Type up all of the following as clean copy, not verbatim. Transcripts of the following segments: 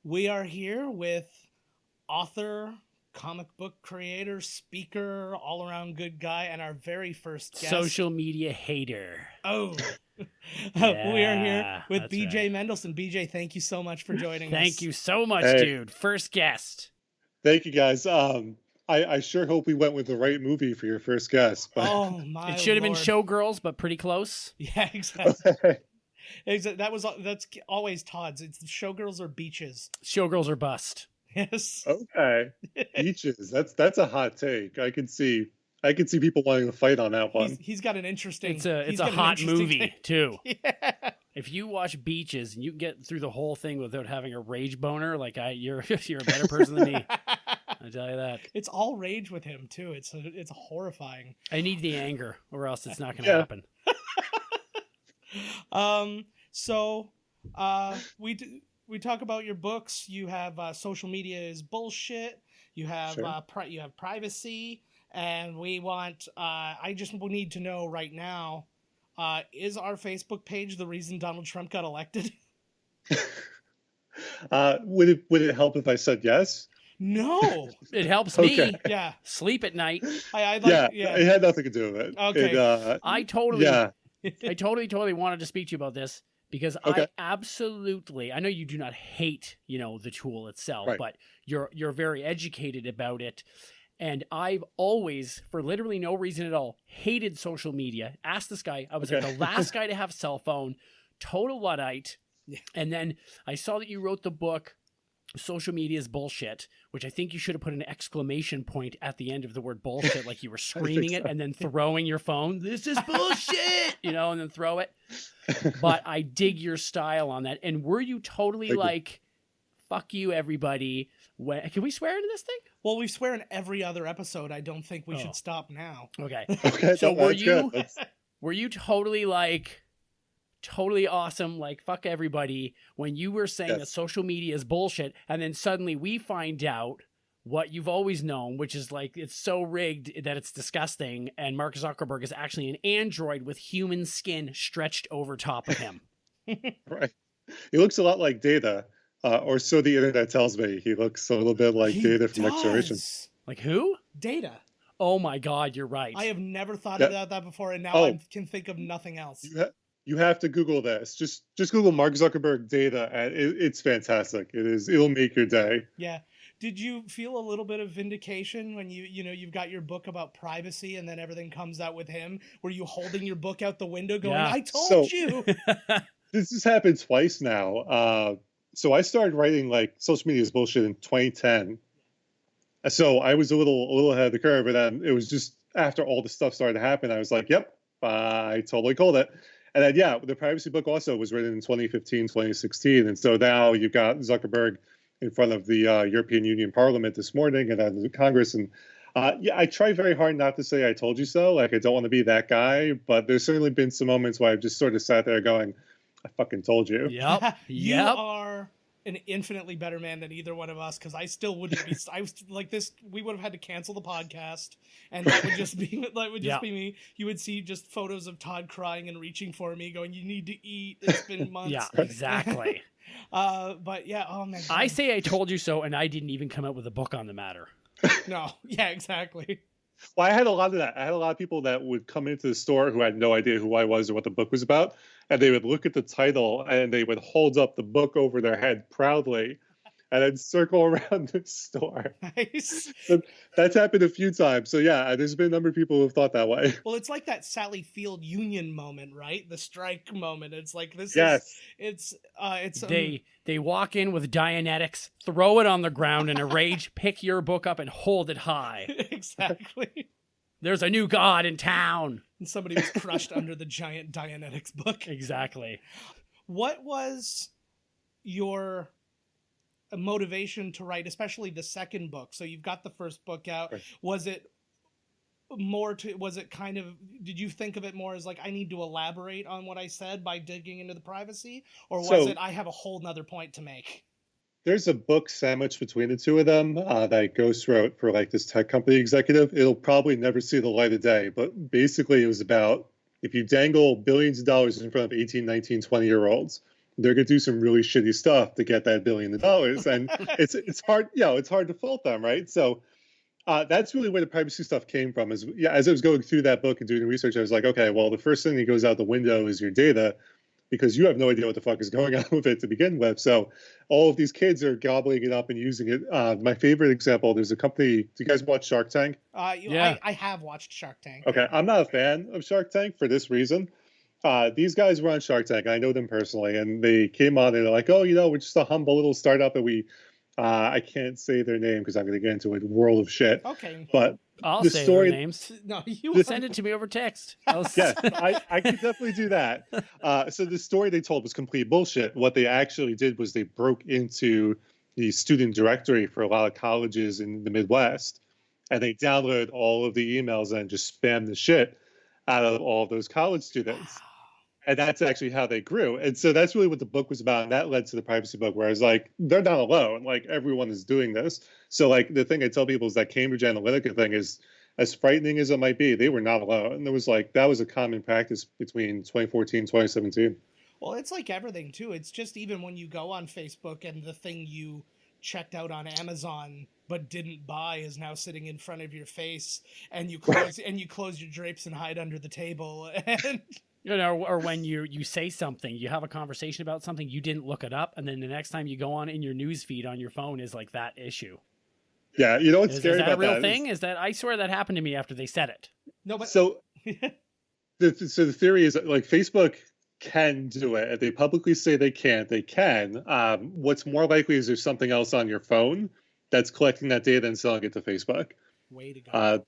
We are here with author, comic book creator, speaker, all around good guy, and our very first guest. Social media hater. Oh. Yeah, we are here with that's BJ right. Mendelson. BJ, thank you so much for joining us. Thank you so much, Hey. dude. First guest. Thank you, guys. I sure hope we went with the right movie for your first guess. But... Oh, my It should have been Lord. Showgirls, but pretty close. Yeah, exactly. That's always Todd's. It's Showgirls or Beaches. Showgirls or bust. Yes. Okay. Beaches. That's a hot take. I can see people wanting to fight on that one. He's got an interesting. It's a hot movie too. Yeah. If you watch Beaches and you get through the whole thing without having a rage boner, like you're a better person than me. I tell you that. It's all rage with him too. It's horrifying. I need the anger, or else it's not going to happen. We talk about your books. You have social media is bullshit. You have you have privacy, and we want. I just need to know right now. Is our Facebook page the reason Donald Trump got elected? Would it help if I said yes? No. It helps me. Yeah. Sleep at night. It had nothing to do with it. Okay. I totally wanted to speak to you about this because I absolutely, I know you do not hate, the tool itself, but you're very educated about it. And I've always, for literally no reason at all, hated social media. Asked this guy, I was like the last guy to have a cell phone, total Luddite. Yeah. And then I saw that you wrote the book, Social Media is Bullshit, which I think you should have put an exclamation point at the end of the word bullshit, like you were screaming it and then throwing your phone. This is bullshit, and then throw it. But I dig your style on that. And were you totally fuck you, everybody? Can we swear into this thing? Well, we swear in every other episode. I don't think we should stop now. Okay. So were you totally totally awesome, fuck everybody, when you were saying that social media is bullshit, and then suddenly we find out what you've always known, which is it's so rigged that it's disgusting, and Mark Zuckerberg is actually an android with human skin stretched over top of him. Right. He looks a lot like Data, or so the internet tells me. He looks a little bit like Data from Next Generation. Like who? Data. Oh my God, you're right. I have never thought about that before, and now I can think of nothing else. You have to Google this. Just Google Mark Zuckerberg Data, and it's fantastic. It'll make your day. Yeah. Did you feel a little bit of vindication when you've got your book about privacy, and then everything comes out with him? Were you holding your book out the window, going, "I told you"? This has happened twice now. So I started writing social media is bullshit in 2010. So I was a little ahead of the curve, and then it was just after all the stuff started to happen, I was like, "Yep, I totally called it." And then, the privacy book also was written in 2015, 2016. And so now you've got Zuckerberg in front of the European Union Parliament this morning and then the Congress. And I try very hard not to say I told you so. I don't want to be that guy. But there's certainly been some moments where I've just sort of sat there going, I fucking told you. Yep. You are an infinitely better man than either one of us, because I still wouldn't be. I was like this. We would have had to cancel the podcast, and that would just be be me. You would see just photos of Todd crying and reaching for me, going, "You need to eat. It's been months." Yeah, exactly. But yeah, oh my God. I say I told you so, and I didn't even come up with a book on the matter. No, yeah, exactly. Well, I had a lot of that. I had a lot of people that would come into the store who had no idea who I was or what the book was about. And they would look at the title and they would hold up the book over their head proudly and then circle around the store. Nice. So that's happened a few times. So yeah, there's been a number of people who have thought that way. Well, it's like that Sally Field Union moment, right? The strike moment. It's like this is they walk in with Dianetics, throw it on the ground in a rage, pick your book up and hold it high. Exactly. There's a new god in town. And somebody was crushed under the giant Dianetics book. Exactly. What was your motivation to write, especially the second book? So you've got the first book out. Right. Did you think of it more as I need to elaborate on what I said by digging into the privacy? Or was it, I have a whole nother point to make? There's a book sandwiched between the two of them that Ghost wrote for this tech company executive. It'll probably never see the light of day, but basically it was about if you dangle billions of dollars in front of 18, 19, 20-year-olds they're going to do some really shitty stuff to get that $1 billion. And it's hard, it's hard to fault them, right? So that's really where the privacy stuff came from. Is as I was going through that book and doing research, I was like, okay, well, the first thing that goes out the window is your data, because you have no idea what the fuck is going on with it to begin with. So all of these kids are gobbling it up and using it. My favorite example, there's a company. Do you guys watch Shark Tank? Yeah, I have watched Shark Tank. Okay, I'm not a fan of Shark Tank for this reason. These guys were on Shark Tank. I know them personally, and they came on and they're like, oh, we're just a humble little startup, and we, I can't say their name because I'm going to get into a world of shit. Okay. But I'll the say story, their names. No, you Send it to me over text. Yes, I could definitely do that. So the story they told was complete bullshit. What they actually did was they broke into the student directory for a lot of colleges in the Midwest, and they downloaded all of the emails and just spammed the shit out of all of those college students. And that's actually how they grew. And so that's really what the book was about. And that led to the privacy book, where I was like, they're not alone. Like, everyone is doing this. So, like, the thing I tell people is that Cambridge Analytica thing is, as frightening as it might be, they were not alone. And there was that was a common practice between 2014 and 2017. Well, it's like everything, too. It's just even when you go on Facebook and the thing you checked out on Amazon but didn't buy is now sitting in front of your face, and you close your drapes and hide under the table. And or when you say something, you have a conversation about something, you didn't look it up, and then the next time you go on in your news feed on your phone is like that issue. Yeah, what's scary about that? Is that a real thing? Is that, I swear that happened to me after they said it. No, but so the theory is that, like, Facebook can do it. If they publicly say they can't, they can. What's more likely is there's something else on your phone that's collecting that data and selling it to Facebook. Way to go.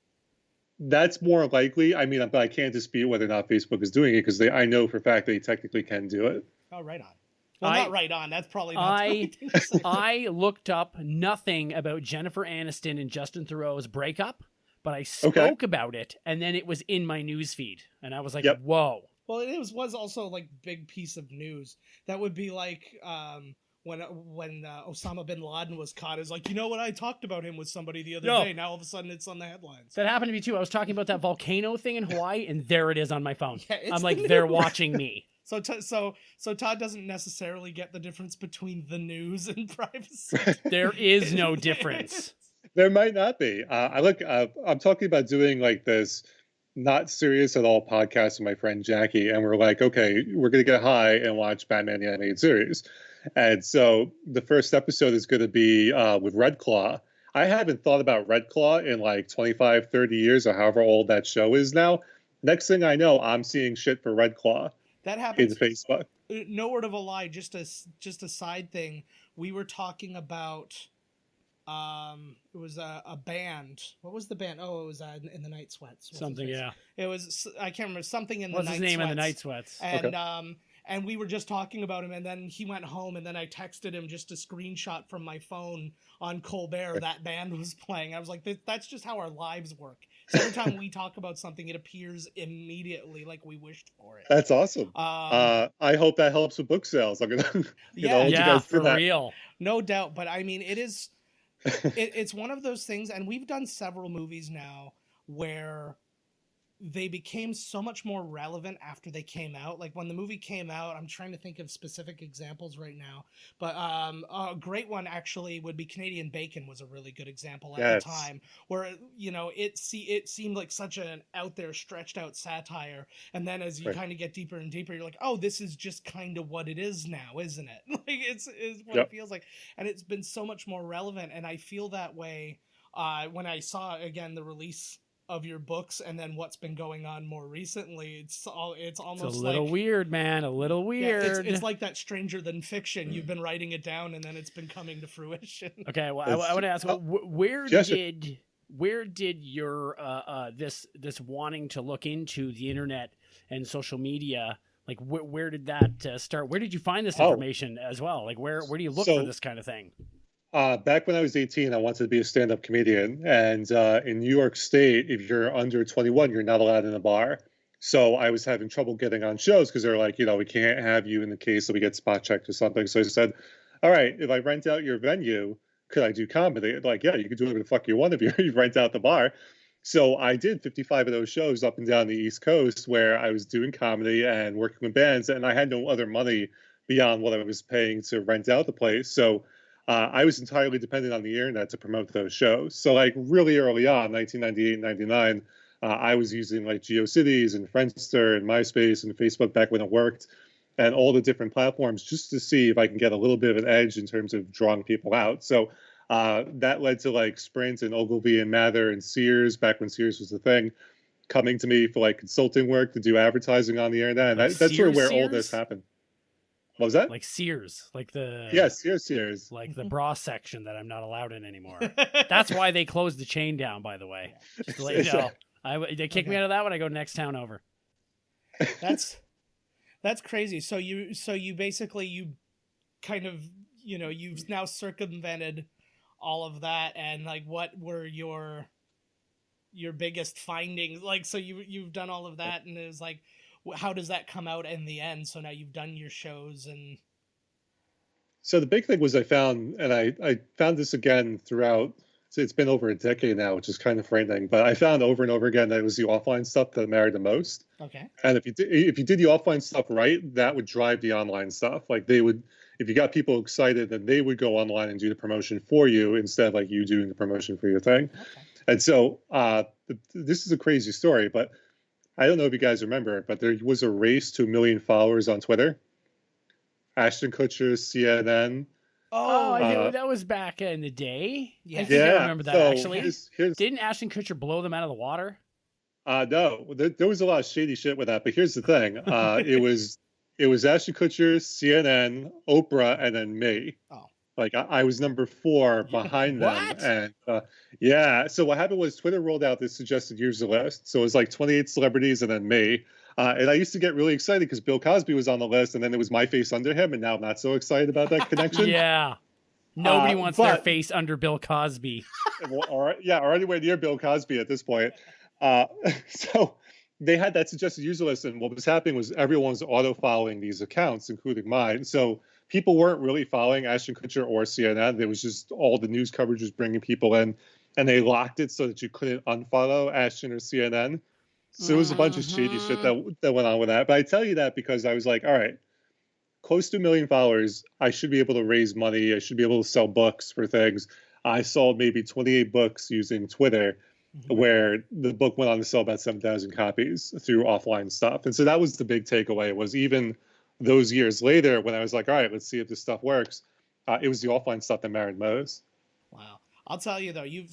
That's more likely. I mean, but I can't dispute whether or not Facebook is doing it, because I know for a fact they technically can do it. Oh, right on. Well, not right on. That's probably not the right thing to say. I looked up nothing about Jennifer Aniston and Justin Theroux's breakup, but I spoke about it, and then it was in my news feed, and I was like, whoa. Well, it was also like big piece of news. That would be like when Osama bin Laden was caught. Is like, what, I talked about him with somebody the other day. Now all of a sudden it's on the headlines. That happened to me too. I was talking about that volcano thing in Hawaii, and there it is on my phone. Yeah, I'm like, they're watching me. So Todd doesn't necessarily get the difference between the news and privacy. There is no difference. There might not be. I'm talking about doing like this not serious at all podcast with my friend Jackie, and we're like, okay, we're gonna get high and watch Batman the Animated Series. And so the first episode is going to be with Red Claw. I haven't thought about Red Claw in like 25, 30 years, or however old that show is now. Next thing I know, I'm seeing shit for Red Claw. That happens. In Facebook. No word of a lie. Just a side thing. We were talking about. It was a band. What was the band? Oh, it was in the Night Sweats. Something, yeah. It was. I can't remember something in the Night Sweats. What's his name in the Night Sweats? And and we were just talking about him, and then he went home, and then I texted him just a screenshot from my phone on Colbert. That band was playing. I was like, that's just how our lives work. So every time we talk about something, it appears immediately, like we wished for it. That's awesome. I hope that helps with book sales. I'm gonna, for real, no doubt. But I mean, it is, it's one of those things, and we've done several movies now where they became so much more relevant after they came out. Like when the movie came out, I'm trying to think of specific examples right now, but a great one actually would be Canadian Bacon was a really good example at the time, where it seemed like such an out there, stretched out satire, and then as you kind of get deeper and deeper, you're like, oh, this is just kind of what it is now, isn't it? Like it's what it feels like, and it's been so much more relevant, and I feel that way when I saw again the release of your books and then what's been going on more recently. It's almost a little weird, man. A little weird. It's like that Stranger Than Fiction. You've been writing it down and then it's been coming to fruition. Okay, well, I want to ask, where did your this wanting to look into the internet and social media, like where did that start? Where did you find this information as well? Like where do you look for this kind of thing? Back when I was 18, I wanted to be a stand-up comedian. And in New York State, if you're under 21, you're not allowed in a bar. So I was having trouble getting on shows because they're like, we can't have you in the case that we get spot checked or something. So I said, all right, if I rent out your venue, could I do comedy? Like, yeah, you can do whatever the fuck you want if you rent out the bar. So I did 55 of those shows up and down the East Coast where I was doing comedy and working with bands, and I had no other money beyond what I was paying to rent out the place. So I was entirely dependent on the internet to promote those shows. So like really early on, 1998, 99, I was using like GeoCities and Friendster and MySpace and Facebook back when it worked, and all the different platforms just to see if I can get a little bit of an edge in terms of drawing people out. So that led to like Sprint and Ogilvy and Mather and Sears back when Sears was the thing, coming to me for like consulting work to do advertising on the internet. And Like that's sort of where all Sears? this happened. What was that? Like Sears, like the Sears. like the bra section that I'm not allowed in anymore. That's why they closed the chain down, by the way. Just to let you know. They kick me out of that when I go next town over. That's crazy. So you basically, you kind of, you've now circumvented all of that, and like, what were your biggest findings? Like, so you've done all of that, and it was like, how does that come out in the end? So now you've done your shows, and so the big thing was I found, and I found this again throughout. So it's been over a decade now, which is kind of frightening. But I found over and over again that it was the offline stuff that mattered the most. Okay. And if you did the offline stuff right, that would drive the online stuff. Like they would, if you got people excited, then they would go online and do the promotion for you instead of like you doing the promotion for your thing. Okay. And so this is a crazy story, but I don't know if you guys remember it, but there was a race to 1 million followers on Twitter. Ashton Kutcher, CNN. Oh, I think that was back in the day. Yeah. I think I remember that, actually. Here's, didn't Ashton Kutcher blow them out of the water? No, there was a lot of shady shit with that. But here's the thing: it was Ashton Kutcher, CNN, Oprah, and then me. Oh. Like I was number 4 behind them, and yeah. So what happened was Twitter rolled out this suggested user list. So it was like 28 celebrities and then me. And I used to get really excited because Bill Cosby was on the list, and then there was my face under him, and now I'm not so excited about that connection. Yeah, nobody wants their face under Bill Cosby. or anywhere near Bill Cosby at this point. So they had that suggested user list, and what was happening was everyone was auto-following these accounts, including mine. So people weren't really following Ashton Kutcher or CNN. There was just all the news coverage was bringing people in, and they locked it so that you couldn't unfollow Ashton or CNN. So it was a bunch of shady shit that went on with that. But I tell you that because I was like, all right, close to 1 million followers, I should be able to raise money. I should be able to sell books for things. I sold maybe 28 books using Twitter, where the book went on to sell about 7,000 copies through offline stuff. And so that was the big takeaway, was even those years later when I was like, all right, let's see if this stuff works. It was the offline stuff that mattered most. Wow. I'll tell you though, you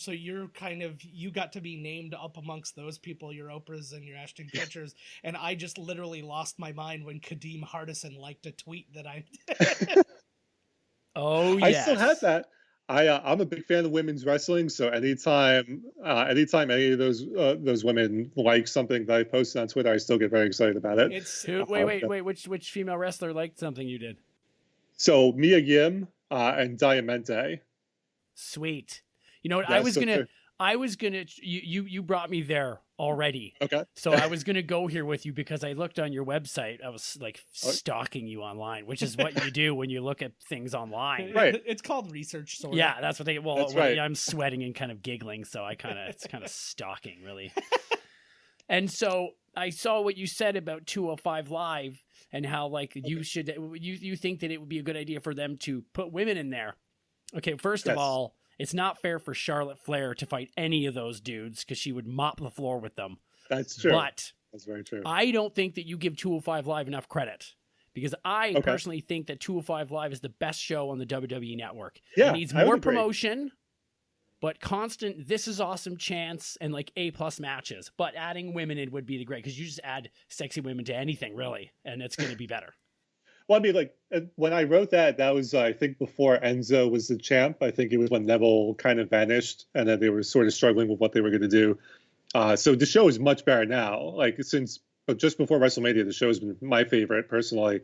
got to be named up amongst those people, your Oprahs and your Ashton Kutchers, and I just literally lost my mind when Kadeem Hardison liked a tweet that I did. Oh yes. I still have that. I'm a big fan of women's wrestling, so anytime any of those women like something that I posted on Twitter, I still get very excited about it. Wait, which female wrestler liked something you did? So Mia Yim and Diamante. Sweet. You know what? Yeah, I was gonna. You brought me there already. Okay. So I was gonna go here with you because I looked on your website. I was like stalking you online, which is what you do when you look at things online. Right. It's called research, sort of. Yeah, that's what they. Well, that's right. I'm sweating and kind of giggling, so it's kind of stalking, really. And so I saw what you said about 205 Live and how like you should. You think that it would be a good idea for them to put women in there. Okay, first of all, it's not fair for Charlotte Flair to fight any of those dudes because she would mop the floor with them. That's true. But that's very true. I don't think that you give 205 Live enough credit because I personally think that 205 Live is the best show on the WWE Network. Yeah, it needs more promotion, but constant This Is Awesome chants and like A+ matches. But adding women in would be the great because you just add sexy women to anything really, and it's going to be better. Well, I mean, like when I wrote that was I think before Enzo was the champ. I think it was when Neville kind of vanished, and then they were sort of struggling with what they were going to do. So the show is much better now. Like but just before WrestleMania, the show has been my favorite personally.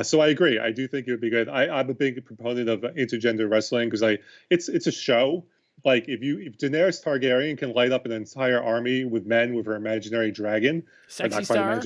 So I agree. I do think it would be good. I'm a big proponent of intergender wrestling because it's a show. Like if Daenerys Targaryen can light up an entire army with men with her imaginary dragon, Sexy Star.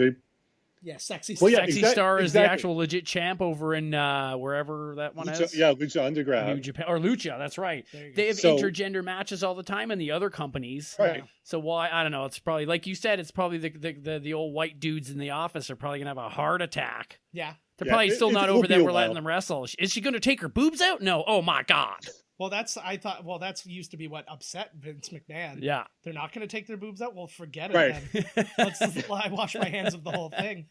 Yeah, Sexy Star. Well, yeah, Sexy Star is the actual legit champ over in wherever that one is. Yeah, Lucha Underground. New Japan, or Lucha, that's right. They have intergender matches all the time in the other companies. Right. So why, I don't know, it's probably, like you said, it's probably the old white dudes in the office are probably going to have a heart attack. Yeah. They're probably still not it'll over be that a we're letting while. them wrestle. Is she going to take her boobs out? No. Oh my God. Well, that's used to be what upset Vince McMahon. Yeah. They're not going to take their boobs out. Well, forget it Right. then. I wash my hands of the whole thing.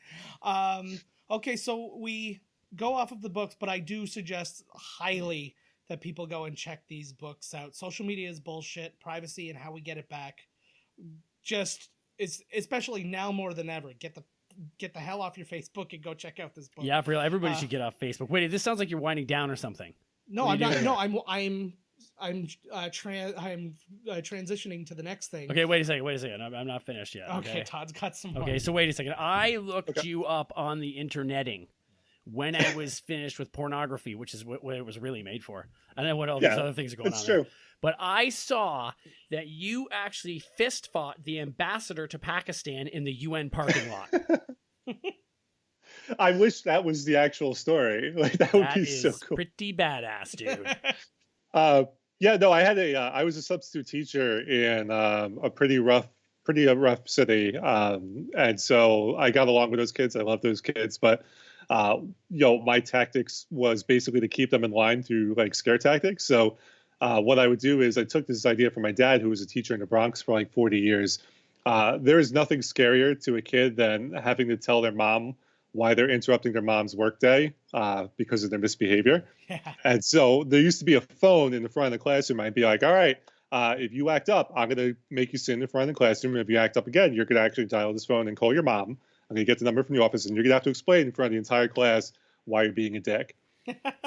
Okay, so we go off of the books, but I do suggest highly that people go and check these books out. Social media is bullshit. Privacy and How We Get It Back. Just it's especially now more than ever. Get the hell off your Facebook and go check out this book. Yeah, for real. Everybody should get off Facebook. Wait, this sounds like you're winding down or something. No, I'm not. No, I'm transitioning to the next thing. Okay, wait a second. I'm not finished yet. Okay, Todd's got some. Okay, so wait a second. I looked you up on the interneting when I was finished with pornography, which is what it was really made for. I don't know what all these other things are going on. It's true. There. But I saw that you actually fist fought the ambassador to Pakistan in the UN parking lot. I wish that was the actual story. Like that would be so cool. Pretty badass, dude. Yeah, no, I was a substitute teacher in a pretty rough city, and so I got along with those kids. I love those kids, but my tactics was basically to keep them in line through like scare tactics. So what I would do is I took this idea from my dad, who was a teacher in the Bronx for like 40 years. There is nothing scarier to a kid than having to tell their mom why they're interrupting their mom's workday because of their misbehavior. Yeah. And so there used to be a phone in the front of the classroom. I'd be like, all right, if you act up, I'm going to make you sit in the front of the classroom. And if you act up again, you're going to actually dial this phone and call your mom. I'm going to get the number from the office, and you're going to have to explain in front of the entire class why you're being a dick.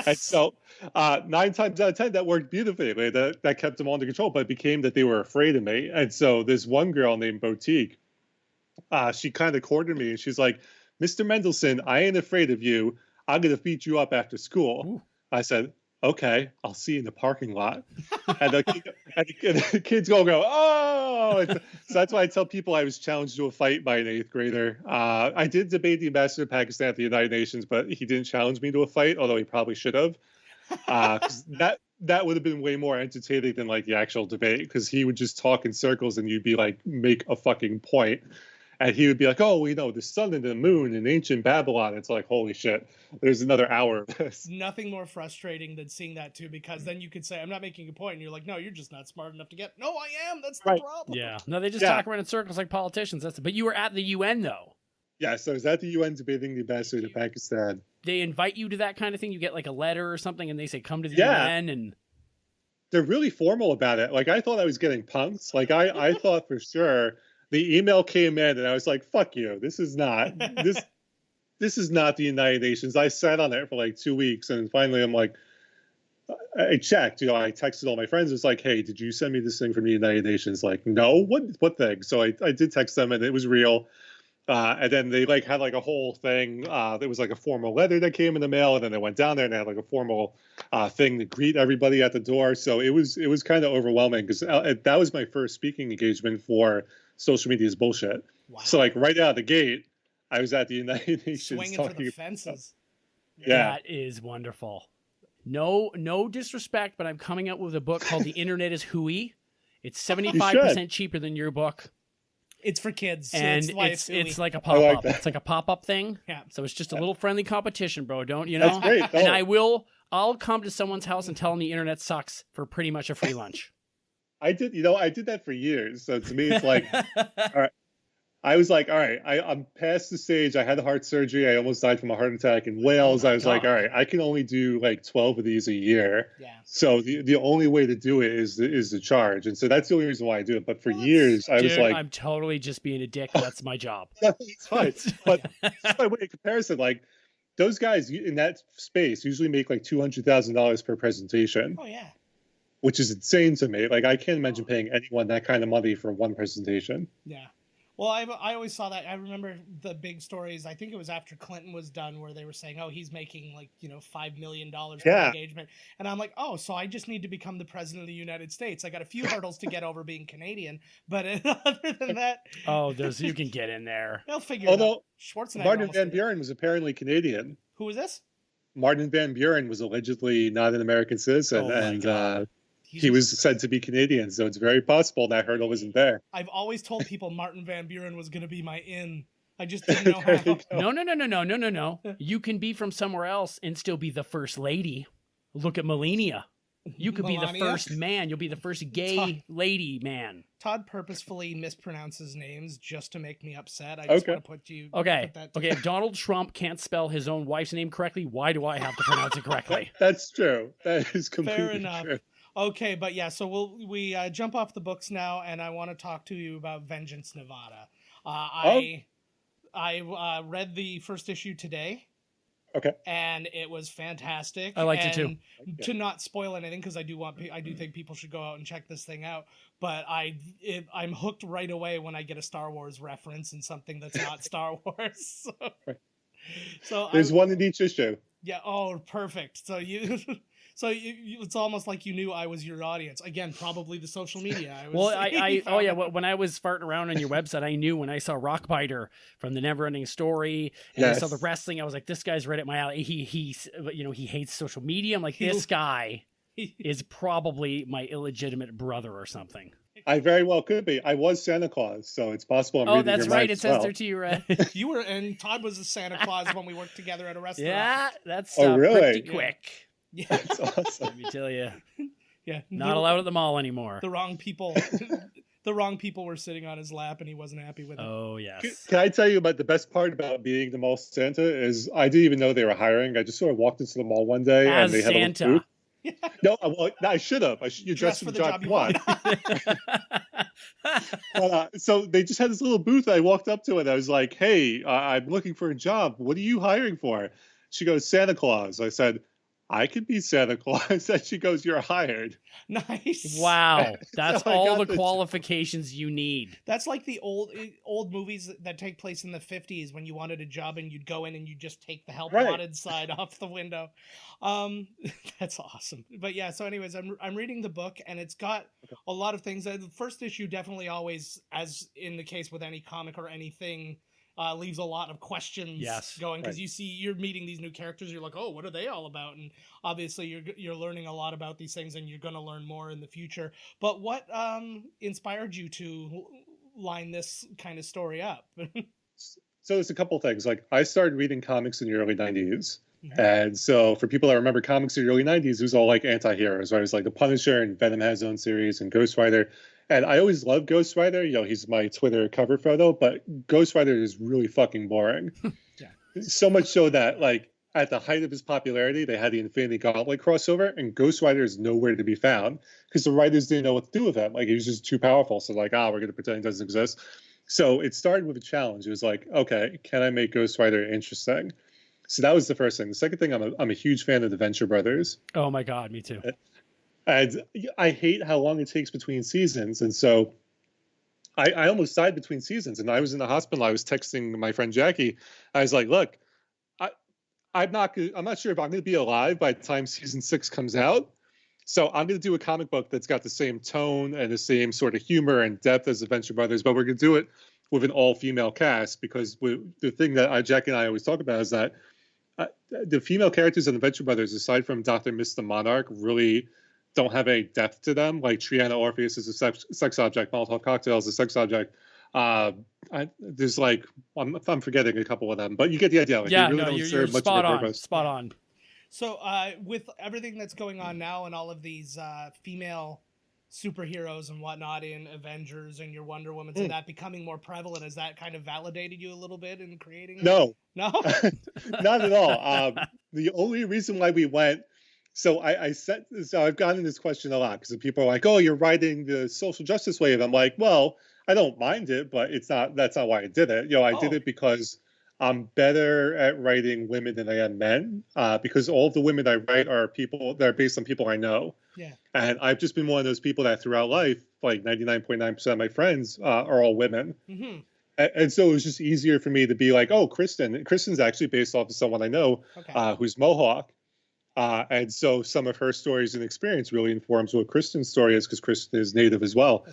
And so 9 times out of 10, that worked beautifully. That kept them under control, but it became that they were afraid of me. And so this one girl named Boutique, she kind of cornered me, and she's like, Mr. Mendelson, I ain't afraid of you. I'm going to beat you up after school. Ooh. I said, okay, I'll see you in the parking lot. And the kids go, oh! So that's why I tell people I was challenged to a fight by an 8th grader. I did debate the ambassador of Pakistan at the United Nations, but he didn't challenge me to a fight, although he probably should have. That would have been way more entertaining than like the actual debate, because he would just talk in circles and you'd be like, make a fucking point. And he would be like, oh, the sun and the moon in ancient Babylon. It's like, holy shit, there's another hour of this. Nothing more frustrating than seeing that, too, because then you could say, I'm not making a point. And you're like, no, you're just not smart enough to get. No, I am. That's the problem. Yeah. No, they just talk around in circles like politicians. But you were at the UN, though. Yeah, so I was at the UN debating the ambassador to Pakistan. They invite you to that kind of thing? You get like a letter or something, and they say, come to the UN? And they're really formal about it. Like, I thought I was getting punked. Like, I thought for sure. The email came in, and I was like, "Fuck you! This is not this is not the United Nations." I sat on it for like 2 weeks, and finally, I'm like, I checked. I texted all my friends. It's like, "Hey, did you send me this thing from the United Nations?" Like, no. What thing? So I did text them, and it was real. And then they like had like a whole thing. There was like a formal letter that came in the mail, and then they went down there and they had like a formal thing to greet everybody at the door. So it was kind of overwhelming, because that was my first speaking engagement for Social Media is Bullshit. Wow. So like right out of the gate, I was at the United Nations swinging for the fences. Yeah, that is wonderful. No disrespect, but I'm coming out with a book called The Internet is Hooey. It's 75% cheaper than your book. It's for kids, so and it's like a pop-up. It's like a pop-up thing. Yeah. So it's just a little friendly competition, bro. Don't you That's know? great. And I'll come to someone's house and tell them the internet sucks for pretty much a free lunch. I did that for years. So to me, it's like, all right. I was like, all right, I'm past the stage. I had heart surgery. I almost died from a heart attack in Wales. I was like, all right, I can only do like 12 of these a year. Yeah. So the only way to do it is to charge. And so that's the only reason why I do it. But for years, I was like, I'm totally just being a dick. That's my job. It's fine. But by way of comparison, like those guys in that space usually make like $200,000 per presentation. Oh, yeah. Which is insane to me. Like, I can't imagine paying anyone that kind of money for one presentation. Yeah. Well, I always saw that. I remember the big stories. I think it was after Clinton was done, where they were saying, oh, he's making like, $5 million per engagement. And I'm like, oh, so I just need to become the president of the United States. I got a few hurdles to get over being Canadian. But other than that. Oh, you can get in there. They'll figure it out. Schwarzenegger. Martin Van Buren was apparently Canadian. Who was this? Martin Van Buren was allegedly not an American citizen. And he was said to be Canadian, so it's very possible that hurdle isn't there. I've always told people Martin Van Buren was going to be my in I just didn't know how. No. You can be from somewhere else and still be the first lady. Look at Melania. You could be the first man. You'll be the first gay lady man. Todd purposefully mispronounces names just to make me upset. I just want to put you... Okay. If Donald Trump can't spell his own wife's name correctly, why do I have to pronounce it correctly? That's true. That is completely Fair enough. True. Okay, but yeah, so we jump off the books now, and I want to talk to you about Vengeance Nevada. I read the first issue today. Okay. And it was fantastic. I liked it too. To not spoil anything, because I do think people should go out and check this thing out. But I'm hooked right away when I get a Star Wars reference and something that's not Star Wars. So there's one in each issue. Yeah. Oh, perfect. So it's almost like you knew I was your audience. Again, probably the social media. When I was farting around on your website, I knew when I saw Rockbiter from the Neverending Story and I saw the wrestling, I was like, this guy's right at my alley. He hates social media. I'm like, this guy is probably my illegitimate brother or something. I very well could be. I was Santa Claus, so it's possible. That's right. It says there to you, right? You were, and Todd was a Santa Claus when we worked together at a restaurant. Yeah, that's really? pretty quick. Yeah, that's awesome. Let me tell you. Yeah, not allowed at the mall anymore. The wrong people. The wrong people were sitting on his lap, and he wasn't happy with it. Oh yes. Can I tell you about the best part about being the mall Santa? Is I didn't even know they were hiring. I just sort of walked into the mall one day and they had Santa. a booth. No, I should have. You dressed for the job you want. So they just had this little booth. I walked up to it. I was like, "Hey, I'm looking for a job. What are you hiring for?" She goes, "Santa Claus." I said, "I could be Santa Claus." And she goes, "You're hired." Nice. Wow. That's so all the qualifications you need. That's like the old movies that take place in the 50s when you wanted a job and you'd go in and you'd just take the help wanted side off the window. That's awesome. But yeah, so anyways, I'm reading the book and it's got a lot of things. The first issue definitely always, as in the case with any comic or anything, leaves a lot of questions going, because you're meeting these new characters. You're like, oh, what are they all about? And obviously you're learning a lot about these things, and you're going to learn more in the future. But what inspired you to line this kind of story up? So there's a couple things. Like, I started reading comics in the early 90s. Mm-hmm. And so for people that remember comics in the early 90s, it was all like anti-heroes. Right? It was like the Punisher, and Venom has his own series, and Ghost Rider. And I always loved Ghost Rider. He's my Twitter cover photo, but Ghost Rider is really fucking boring. So much so that, like, at the height of his popularity, they had the Infinity Gauntlet crossover, and Ghost Rider is nowhere to be found because the writers didn't know what to do with him. Like, he was just too powerful. So, like, we're going to pretend he doesn't exist. So it started with a challenge. It was like, okay, can I make Ghost Rider interesting? So that was the first thing. The second thing, I'm a huge fan of the Venture Brothers. Oh my God, me too. And I hate how long it takes between seasons. And so I almost died between seasons. And I was in the hospital. I was texting my friend Jackie. I was like, look, I'm not sure if I'm going to be alive by the time season 6 comes out. So I'm going to do a comic book that's got the same tone and the same sort of humor and depth as the Venture Brothers. But we're going to do it with an all-female cast, because the thing that Jackie and I always talk about is that the female characters in the Venture Brothers, aside from Dr. Miss the Monarch, really don't have any depth to them. Like, Triana Orpheus is a sex object, Molotov Cocktail is a sex object. There's like, I'm forgetting a couple of them, but you get the idea. Like, they really don't serve much of a purpose. Spot on. So with everything that's going on now and all of these female superheroes and whatnot in Avengers and your Wonder Woman and that becoming more prevalent, has that kind of validated you a little bit in creating? No, not at all. The only reason why we went, so I've gotten this question a lot, because people are like, oh, you're writing the social justice wave. I'm like, well, I don't mind it, but that's not why I did it. I did it because I'm better at writing women than I am men, because all of the women I write are people that are based on people I know. Yeah. And I've just been one of those people that throughout life, like 99.9% of my friends are all women. Mm-hmm. And so it was just easier for me to be like, oh, Kristen's actually based off of someone I know, who's Mohawk. And so some of her stories and experience really informs what Kristen's story is, because Kristen is Native as well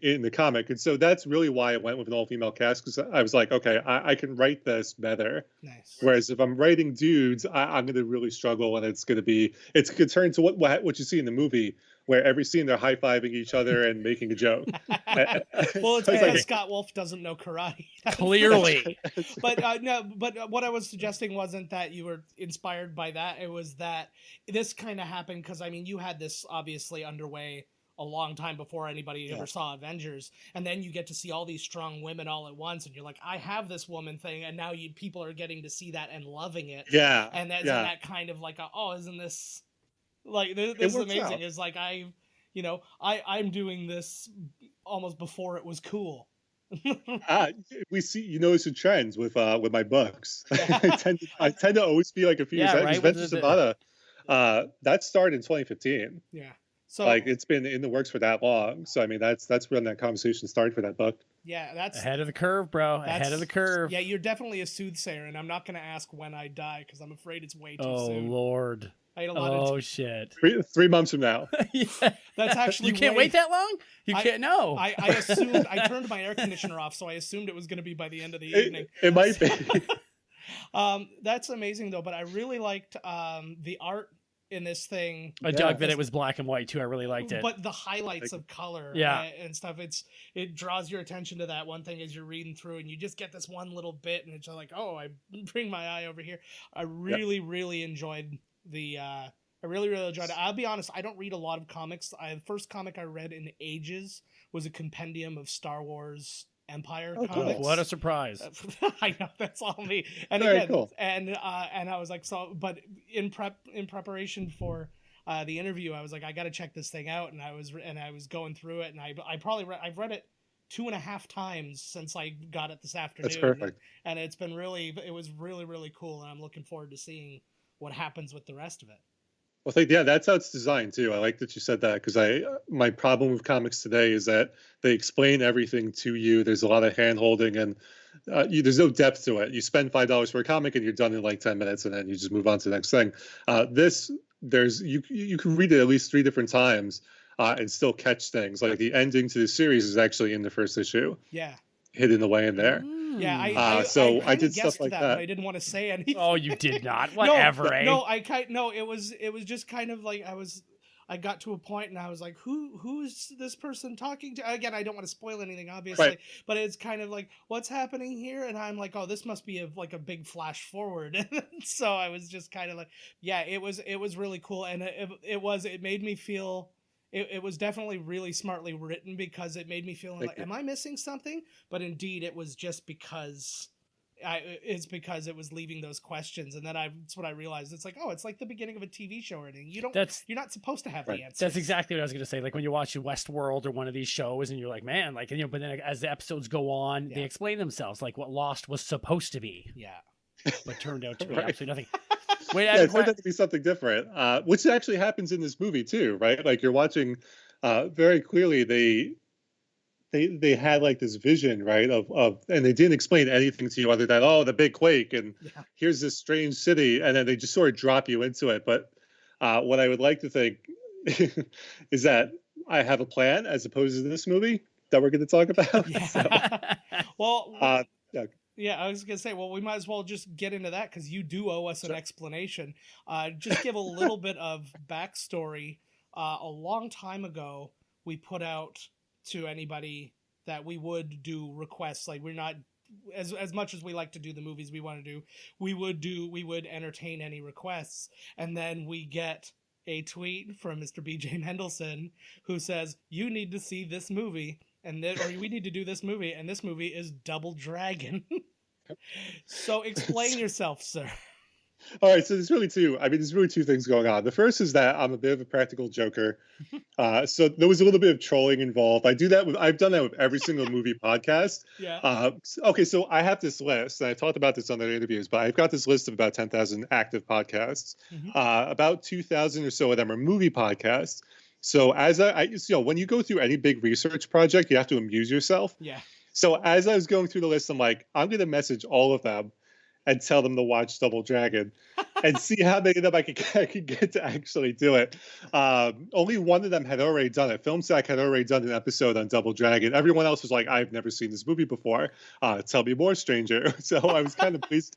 in the comic. And so that's really why I went with an all-female cast, because I was like, okay, I can write this better. Nice. Whereas if I'm writing dudes, I'm going to really struggle, and it's going to turn to what you see in the movie, where every scene they're high-fiving each other and making a joke. Well, it's because Scott Wolf doesn't know karate. Clearly. But no, but what I was suggesting wasn't that you were inspired by that. It was that this kind of happened because, I mean, you had this obviously underway a long time before anybody ever saw Avengers, and then you get to see all these strong women all at once, and you're like, I have this woman thing, and now people are getting to see that and loving it. Yeah. And that's that kind of like, isn't this like this is amazing? Out. It's like I'm doing this almost before it was cool. We see, you notice the trends with my books. I tend to always be like a few years ahead. Adventures of Ada, that started in 2015. Yeah. So like it's been in the works for that long. So I mean that's when that conversation started for that book. Yeah, that's ahead of the curve, bro. Ahead of the curve. Yeah, you're definitely a soothsayer, and I'm not going to ask when I die because I'm afraid it's way too soon. Oh Lord. I had a lot of shit. 3 months from now. Yeah. That's actually you can't wait that long. You can't. No. I assumed I turned my air conditioner off, so I assumed it was going to be by the end of the evening. It might be. That's amazing though. But I really liked the art in this thing. I dug that it was black and white too. I really liked it. But the highlights of color and stuff, it draws your attention to that one thing as you're reading through, and you just get this one little bit, and it's just like, oh, I bring my eye over here. I really, really enjoyed I really enjoyed it. I'll be honest, I don't read a lot of comics. The first comic I read in ages was a compendium of Star Wars Empire comics. Cool. What a surprise. I know, that's all me. And very again, cool. and I was like, but in preparation for the interview, I was like, I got to check this thing out, and I was going through it, and I've read it 2.5 times since I got it this afternoon. That's perfect. And it was really, really cool, and I'm looking forward to seeing what happens with the rest of it. Well, that's how it's designed too. I like that you said that, because my problem with comics today is that they explain everything to you. There's a lot of hand holding, and there's no depth to it. You spend $5 for a comic and you're done in like 10 minutes, and then you just move on to the next thing. You can read it at least 3 different times and still catch things. Like the ending to the series is actually in the first issue. Yeah. Hidden away in there. Yeah, I did stuff like that. But I didn't want to say anything. Oh, you did not. Whatever. No, it was just kind of like I got to a point and I was like, who's this person talking to? Again, I don't want to spoil anything, obviously, right. But it's kind of like, what's happening here? And I'm like, oh, this must be a big flash forward. So I was just kind of like, yeah, it was really cool, and it made me feel. It was definitely really smartly written, because it made me feel like, am I missing something? But indeed, it was just because it was leaving those questions, and then that's what I realized. It's like, oh, it's like the beginning of a TV show or anything. You're not supposed to have the answers. That's exactly what I was going to say. Like when you watch Westworld or one of these shows, and you're like, man, like, but then as the episodes go on, they explain themselves, like what Lost was supposed to be. Yeah, but turned out to be right. absolutely nothing. It turned out to be something different, which actually happens in this movie too, right? Like you're watching, very clearly they had like this vision, right, of and they didn't explain anything to you other than, oh, the big quake, and here's this strange city, and then they just sort of drop you into it. But what I would like to think is that I have a plan, as opposed to this movie that we're going to talk about. Yeah. So, well. Yeah, I was going to say, well, we might as well just get into that, because you do owe us an explanation. Just give a little bit of backstory. A long time ago, we put out to anybody that we would do requests. Like, we're not, as much as we like to do the movies we want to do, we would entertain any requests. And then we get a tweet from Mr. BJ Mendelson who says, you need to see this movie. Or we need to do this movie, and this movie is Double Dragon. So explain yourself, sir. All right, so there's really two things going on. The first is that I'm a bit of a practical joker. So there was a little bit of trolling involved. I've done that with every single movie podcast. Yeah. Okay, so I have this list, and I talked about this on the interviews, but I've got this list of about 10,000 active podcasts. Mm-hmm. About 2,000 or so of them are movie podcasts. So as when you go through any big research project, you have to amuse yourself. Yeah. So as I was going through the list, I'm like, I'm going to message all of them and tell them to watch Double Dragon and see how many of them I could get to actually do it. Only one of them had already done it. FilmSack had already done an episode on Double Dragon. Everyone else was like, I've never seen this movie before. Tell me more, stranger. So I was kind of pleased.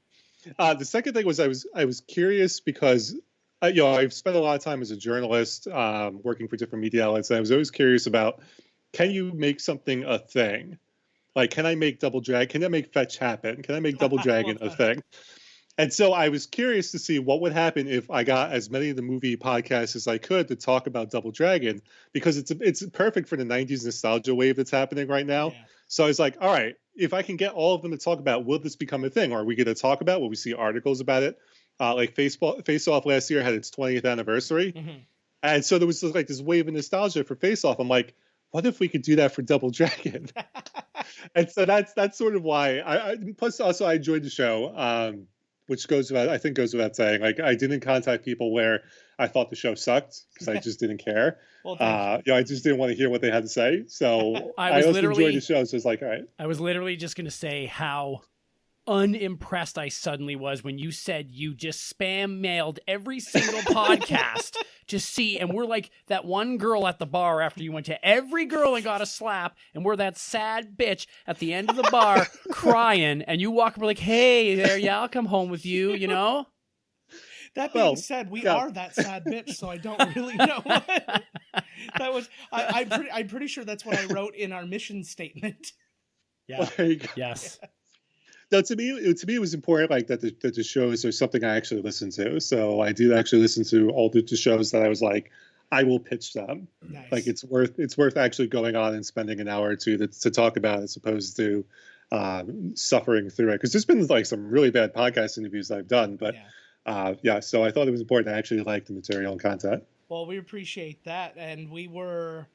The second thing was I was curious, because I've spent a lot of time as a journalist, working for different media outlets, and I was always curious about, can you make something a thing? Like, can I make Double Dragon? Can I make Fetch happen? Can I make Double Dragon a thing? And so I was curious to see what would happen if I got as many of the movie podcasts as I could to talk about Double Dragon, because it's perfect for the 90s nostalgia wave that's happening right now. Yeah. So I was like, all right, if I can get all of them to talk about, will this become a thing? Or are we going to talk about, will we see articles about it? Like Face Off last year had its 20th anniversary. Mm-hmm. And so there was like this wave of nostalgia for Face Off. I'm like, what if we could do that for Double Dragon? And so that's sort of why I plus also I enjoyed the show. Which goes without saying. Like, I didn't contact people where I thought the show sucked, because I just didn't care. Well, I just didn't want to hear what they had to say. So I also enjoyed the show. So it's like, all right. I was literally just going to say how unimpressed I suddenly was when you said you just spam mailed every single podcast to see, and we're like that one girl at the bar after you went to every girl and got a slap, and we're that sad bitch at the end of the bar crying, and you walk up, we're like, hey there, yeah, I'll come home with you, you know? That being said, we are that sad bitch, so I don't really know what that was. I'm pretty sure that's what I wrote in our mission statement. Yeah. Well, there you go. Yes. No, to me, it was important, like, that the shows are something I actually listen to. So I do actually listen to all the shows that I was like, I will pitch them. Nice. Like, it's worth actually going on and spending an hour or two to talk about, as opposed to suffering through it. Because there's been like some really bad podcast interviews I've done, but so I thought it was important to actually like the material and content. Well, we appreciate that, and we were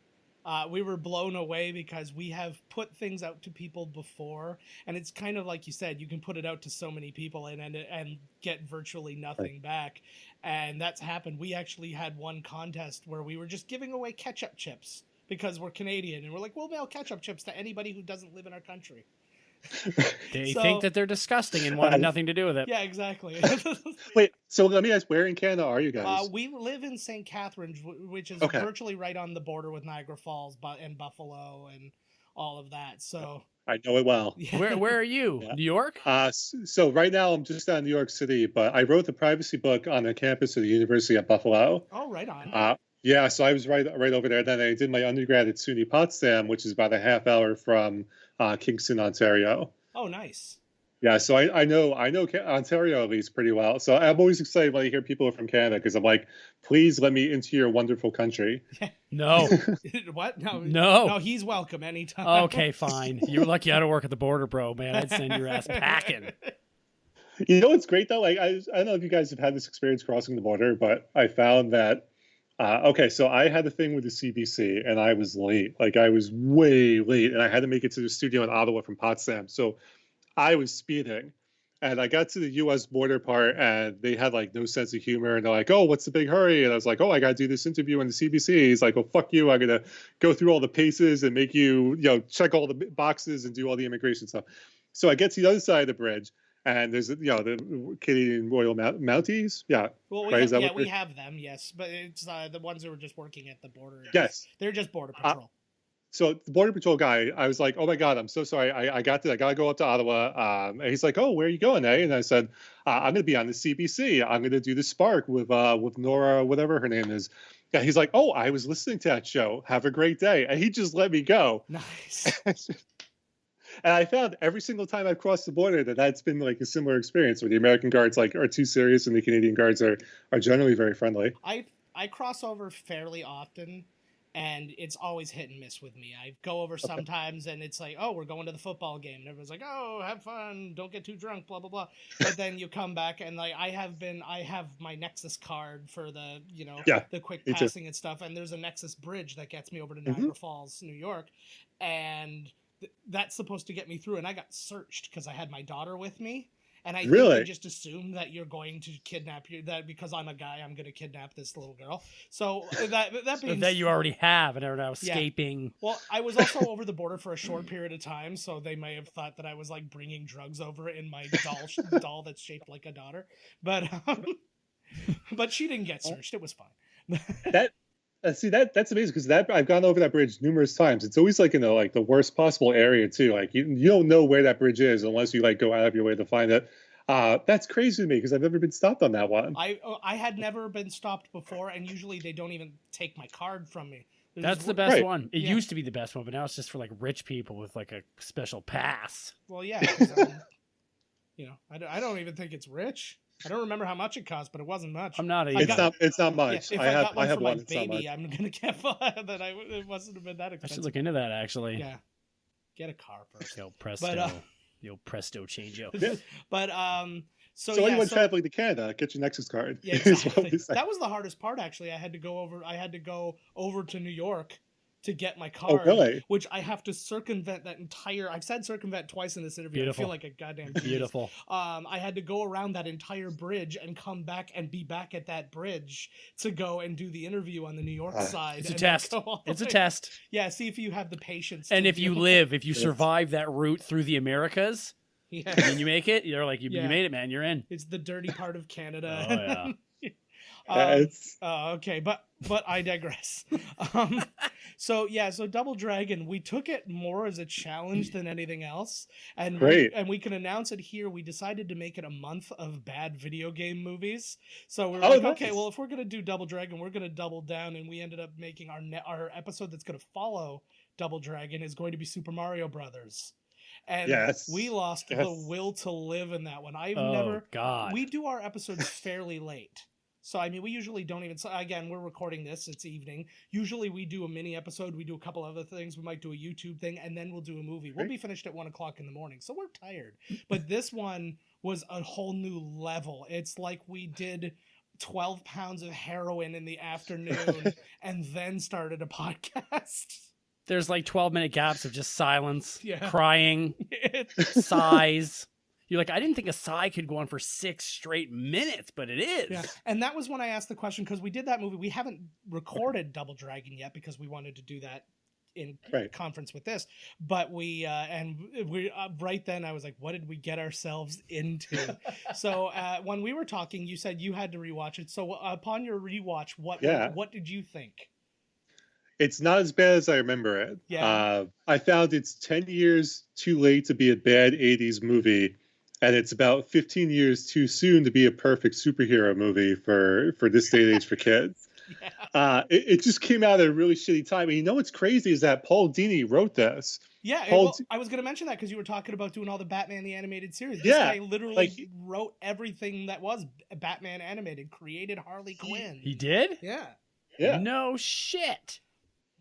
blown away because we have put things out to people before, and it's kind of like you said, you can put it out to so many people and get virtually nothing back, and that's happened. We actually had one contest where we were just giving away ketchup chips because we're Canadian, and we're like, we'll mail ketchup chips to anybody who doesn't live in our country. They think that they're disgusting and wanted nothing to do with it. Yeah, exactly. Wait, so let me ask, where in Canada are you guys? We live in St. Catharines, which is virtually right on the border with Niagara Falls and Buffalo and all of that. So I know it well. Yeah. Where are you? Yeah. New York? So right now I'm just out in New York City, but I wrote the privacy book on the campus of the University at Buffalo. Oh, right on. Yeah, so I was right over there. Then I did my undergrad at SUNY Potsdam, which is about a half hour from Kingston, Ontario. Oh, nice. Yeah, so I know Ontario at least pretty well. So I'm always excited when I hear people are from Canada, because I'm like, please let me into your wonderful country. No. What? No. No, he's welcome anytime. Okay, fine. You're lucky I don't work at the border, bro, man. I'd send your ass packing. You know what's great, though? Like, I don't know if you guys have had this experience crossing the border, but I found that so I had a thing with the CBC, and I was late. Like, I was way late, and I had to make it to the studio in Ottawa from Potsdam. So I was speeding, and I got to the U.S. border part, and they had like no sense of humor, and they're like, "Oh, what's the big hurry?" And I was like, "Oh, I got to do this interview on the CBC." He's like, "Oh, fuck you! I'm gonna go through all the paces and make you, check all the boxes and do all the immigration stuff." So I get to the other side of the bridge. And there's, the Canadian Royal Mounties. Yeah. Well, we have them, yes. But it's the ones who were just working at the border. Yes. They're just Border Patrol. So the Border Patrol guy, I was like, oh, my God, I'm so sorry. I got to go up to Ottawa. And he's like, oh, where are you going, eh? And I said, I'm going to be on the CBC. I'm going to do the Spark with Nora, whatever her name is. Yeah, he's like, oh, I was listening to that show. Have a great day. And he just let me go. Nice. And I found every single time I've crossed the border that's been like a similar experience, where the American guards are too serious and the Canadian guards are generally very friendly. I cross over fairly often, and it's always hit and miss with me. I go over sometimes, and it's like, oh, we're going to the football game, and everyone's like, oh, have fun, don't get too drunk, blah blah blah. But then you come back, and like I have my Nexus card for the the quick passing and stuff, and there's a Nexus bridge that gets me over to Niagara Falls, New York, and that's supposed to get me through, and I got searched because I had my daughter with me, and I think they just assume that you're going to kidnap that because I'm a guy, I'm going to kidnap this little girl. So that means that you already have and are now escaping. Yeah. Well, I was also over the border for a short period of time, so they may have thought that I was like bringing drugs over in my doll that's shaped like a daughter, but she didn't get searched. It was fine. That's amazing, because I've gone over that bridge numerous times. It's always like in the worst possible area too. Like you don't know where that bridge is unless you like go out of your way to find it. That's crazy to me because I've never been stopped on that one. I had never been stopped before, and usually they don't even take my card from me. That's the best one. It used to be the best one, but now it's just for like rich people with like a special pass. Well, yeah, you know, I don't even think it's rich. I don't remember how much it cost, but it wasn't much. I'm not. It's not much. Yeah, if I have one for my baby, I'm gonna get that. It wasn't have been that expensive. I should look into that actually. Yeah, get a car first. Yo, presto. Yo, presto changeo. But So anyone traveling to Canada, get your Nexus card. Yeah, exactly. That was the hardest part, actually. I had to go over to New York to get my card. Oh, really? Which I have to circumvent that entire. I've said circumvent twice in this interview. Beautiful. I feel like a goddamn genius. Beautiful. I had to go around that entire bridge and come back and be back at that bridge to go and do the interview on the New York side. It's a test. It's a test. Yeah, see if you have the patience. And if you survive that route through the Americas. Yeah. And you make it, you're like, you made it, man. You're in. It's the dirty part of Canada. Oh, yeah. Okay, but I digress. So Double Dragon, we took it more as a challenge than anything else, and we can announce it here. We decided to make it a month of bad video game movies. So we're like, okay, well, if we're gonna do Double Dragon, we're gonna double down, and we ended up making our episode that's gonna follow Double Dragon is going to be Super Mario Brothers. And we lost the will to live in that one. We do our episodes fairly late. So, I mean, we usually don't even... Again, we're recording this. It's evening. Usually we do a mini episode. We do a couple other things. We might do a YouTube thing, and then we'll do a movie. We'll be finished at 1 o'clock in the morning. So we're tired. But this one was a whole new level. It's like we did 12 pounds of heroin in the afternoon and then started a podcast. There's like 12-minute gaps of just silence, crying, sighs. You're like, I didn't think a sigh could go on for 6 straight minutes, but it is. Yeah. And that was when I asked the question, because we did that movie. We haven't recorded Double Dragon yet because we wanted to do that in conference with this. But we right then I was like, what did we get ourselves into? So when we were talking, you said you had to rewatch it. So upon your rewatch, what did you think? It's not as bad as I remember it. Yeah. I found it's 10 years too late to be a bad 80s movie, and it's about 15 years too soon to be a perfect superhero movie for this day and age for kids. Yeah. It just came out at a really shitty time. And you know what's crazy is that Paul Dini wrote this. Yeah, I was going to mention that because you were talking about doing all the Batman the Animated Series. This guy literally wrote everything that was Batman animated, created Harley Quinn. He did? Yeah. Yeah. No shit.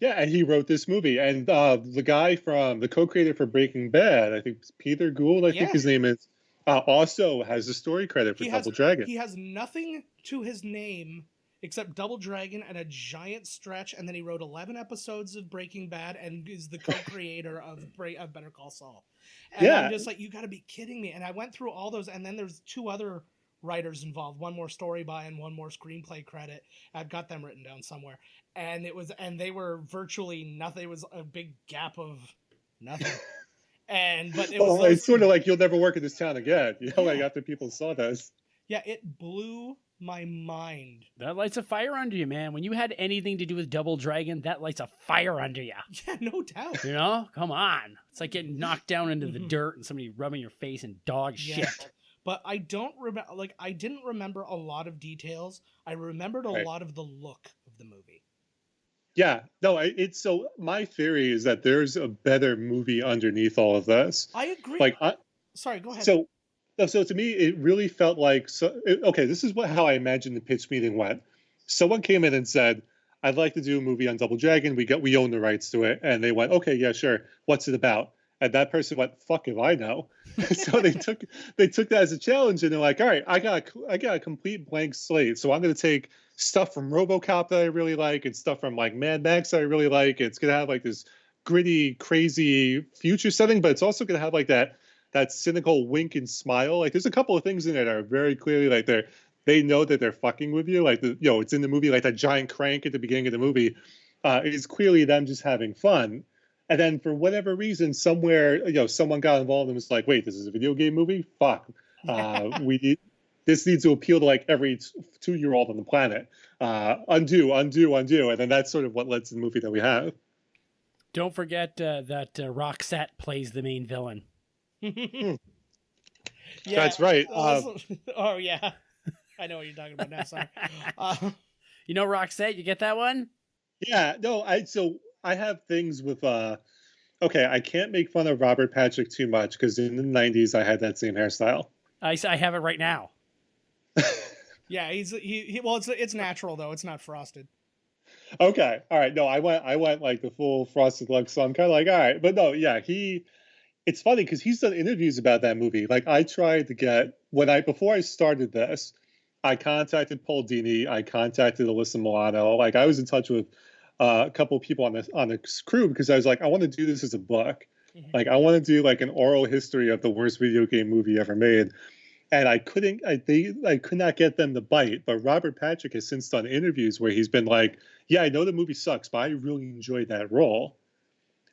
Yeah, and he wrote this movie. And the guy from the co-creator for Breaking Bad, I think it's Peter Gould, I think his name is, also has the story credit for Double Dragon. He has nothing to his name except Double Dragon and a giant stretch, and then he wrote 11 episodes of Breaking Bad and is the co-creator of Better Call Saul. And I'm just like, you got to be kidding me. And I went through all those, and then there's 2 other writers involved, one more story by and one more screenplay credit. I've got them written down somewhere. And they were virtually nothing. It was a big gap of nothing. But it was it's sort of like you'll never work in this town again. You know, like after people saw this. Yeah, it blew my mind. That lights a fire under you, man. When you had anything to do with Double Dragon, that lights a fire under you. Yeah, no doubt. You know? Come on. It's like getting knocked down into the dirt and somebody rubbing your face in dog shit. But I don't remember, I didn't remember a lot of details. I remembered a lot of the look of the movie. Yeah, no, so my theory is that there's a better movie underneath all of this. I agree. Sorry, go ahead. So to me, it really felt like, this is how I imagine the pitch meeting went. Someone came in and said, I'd like to do a movie on Double Dragon. We own the rights to it. And they went, okay, yeah, sure. What's it about? And that person went, fuck if I know. So they took that as a challenge, and they're like, all right, I got a complete blank slate. So I'm going to take stuff from RoboCop that I really like and stuff from like Mad Max that I really like. It's going to have like this gritty, crazy future setting, but it's also going to have like that cynical wink and smile. Like there's a couple of things in it that are very clearly like they know that they're fucking with you. Like it's in the movie, like that giant crank at the beginning of the movie is clearly them just having fun. And then for whatever reason, somewhere, someone got involved and was like, wait, this is a video game movie? Fuck. This needs to appeal to like every 2-year-old on the planet. Undo. And then that's sort of what led to the movie that we have. Don't forget that Roxette plays the main villain. Yeah. That's right. Oh yeah, I know what you're talking about now. Sorry. You know, Roxette, you get that one? Yeah, no, I have things with okay, I can't make fun of Robert Patrick too much because in the 90s I had that same hairstyle. I have it right now. Yeah, he well, it's natural though. It's not frosted. Okay, all right. No, I went like the full frosted look, so I'm kind of like, all right, but no, yeah, it's funny because he's done interviews about that movie. Like I tried to get before I started this, I contacted Paul Dini, I contacted Alyssa Milano. Like I was in touch with a couple of people on the crew because I was like, I want to do this as a book. Mhm. Like I want to do like an oral history of the worst video game movie ever made. And I could not get them to bite. But Robert Patrick has since done interviews where he's been like, yeah, I know the movie sucks, but I really enjoyed that role.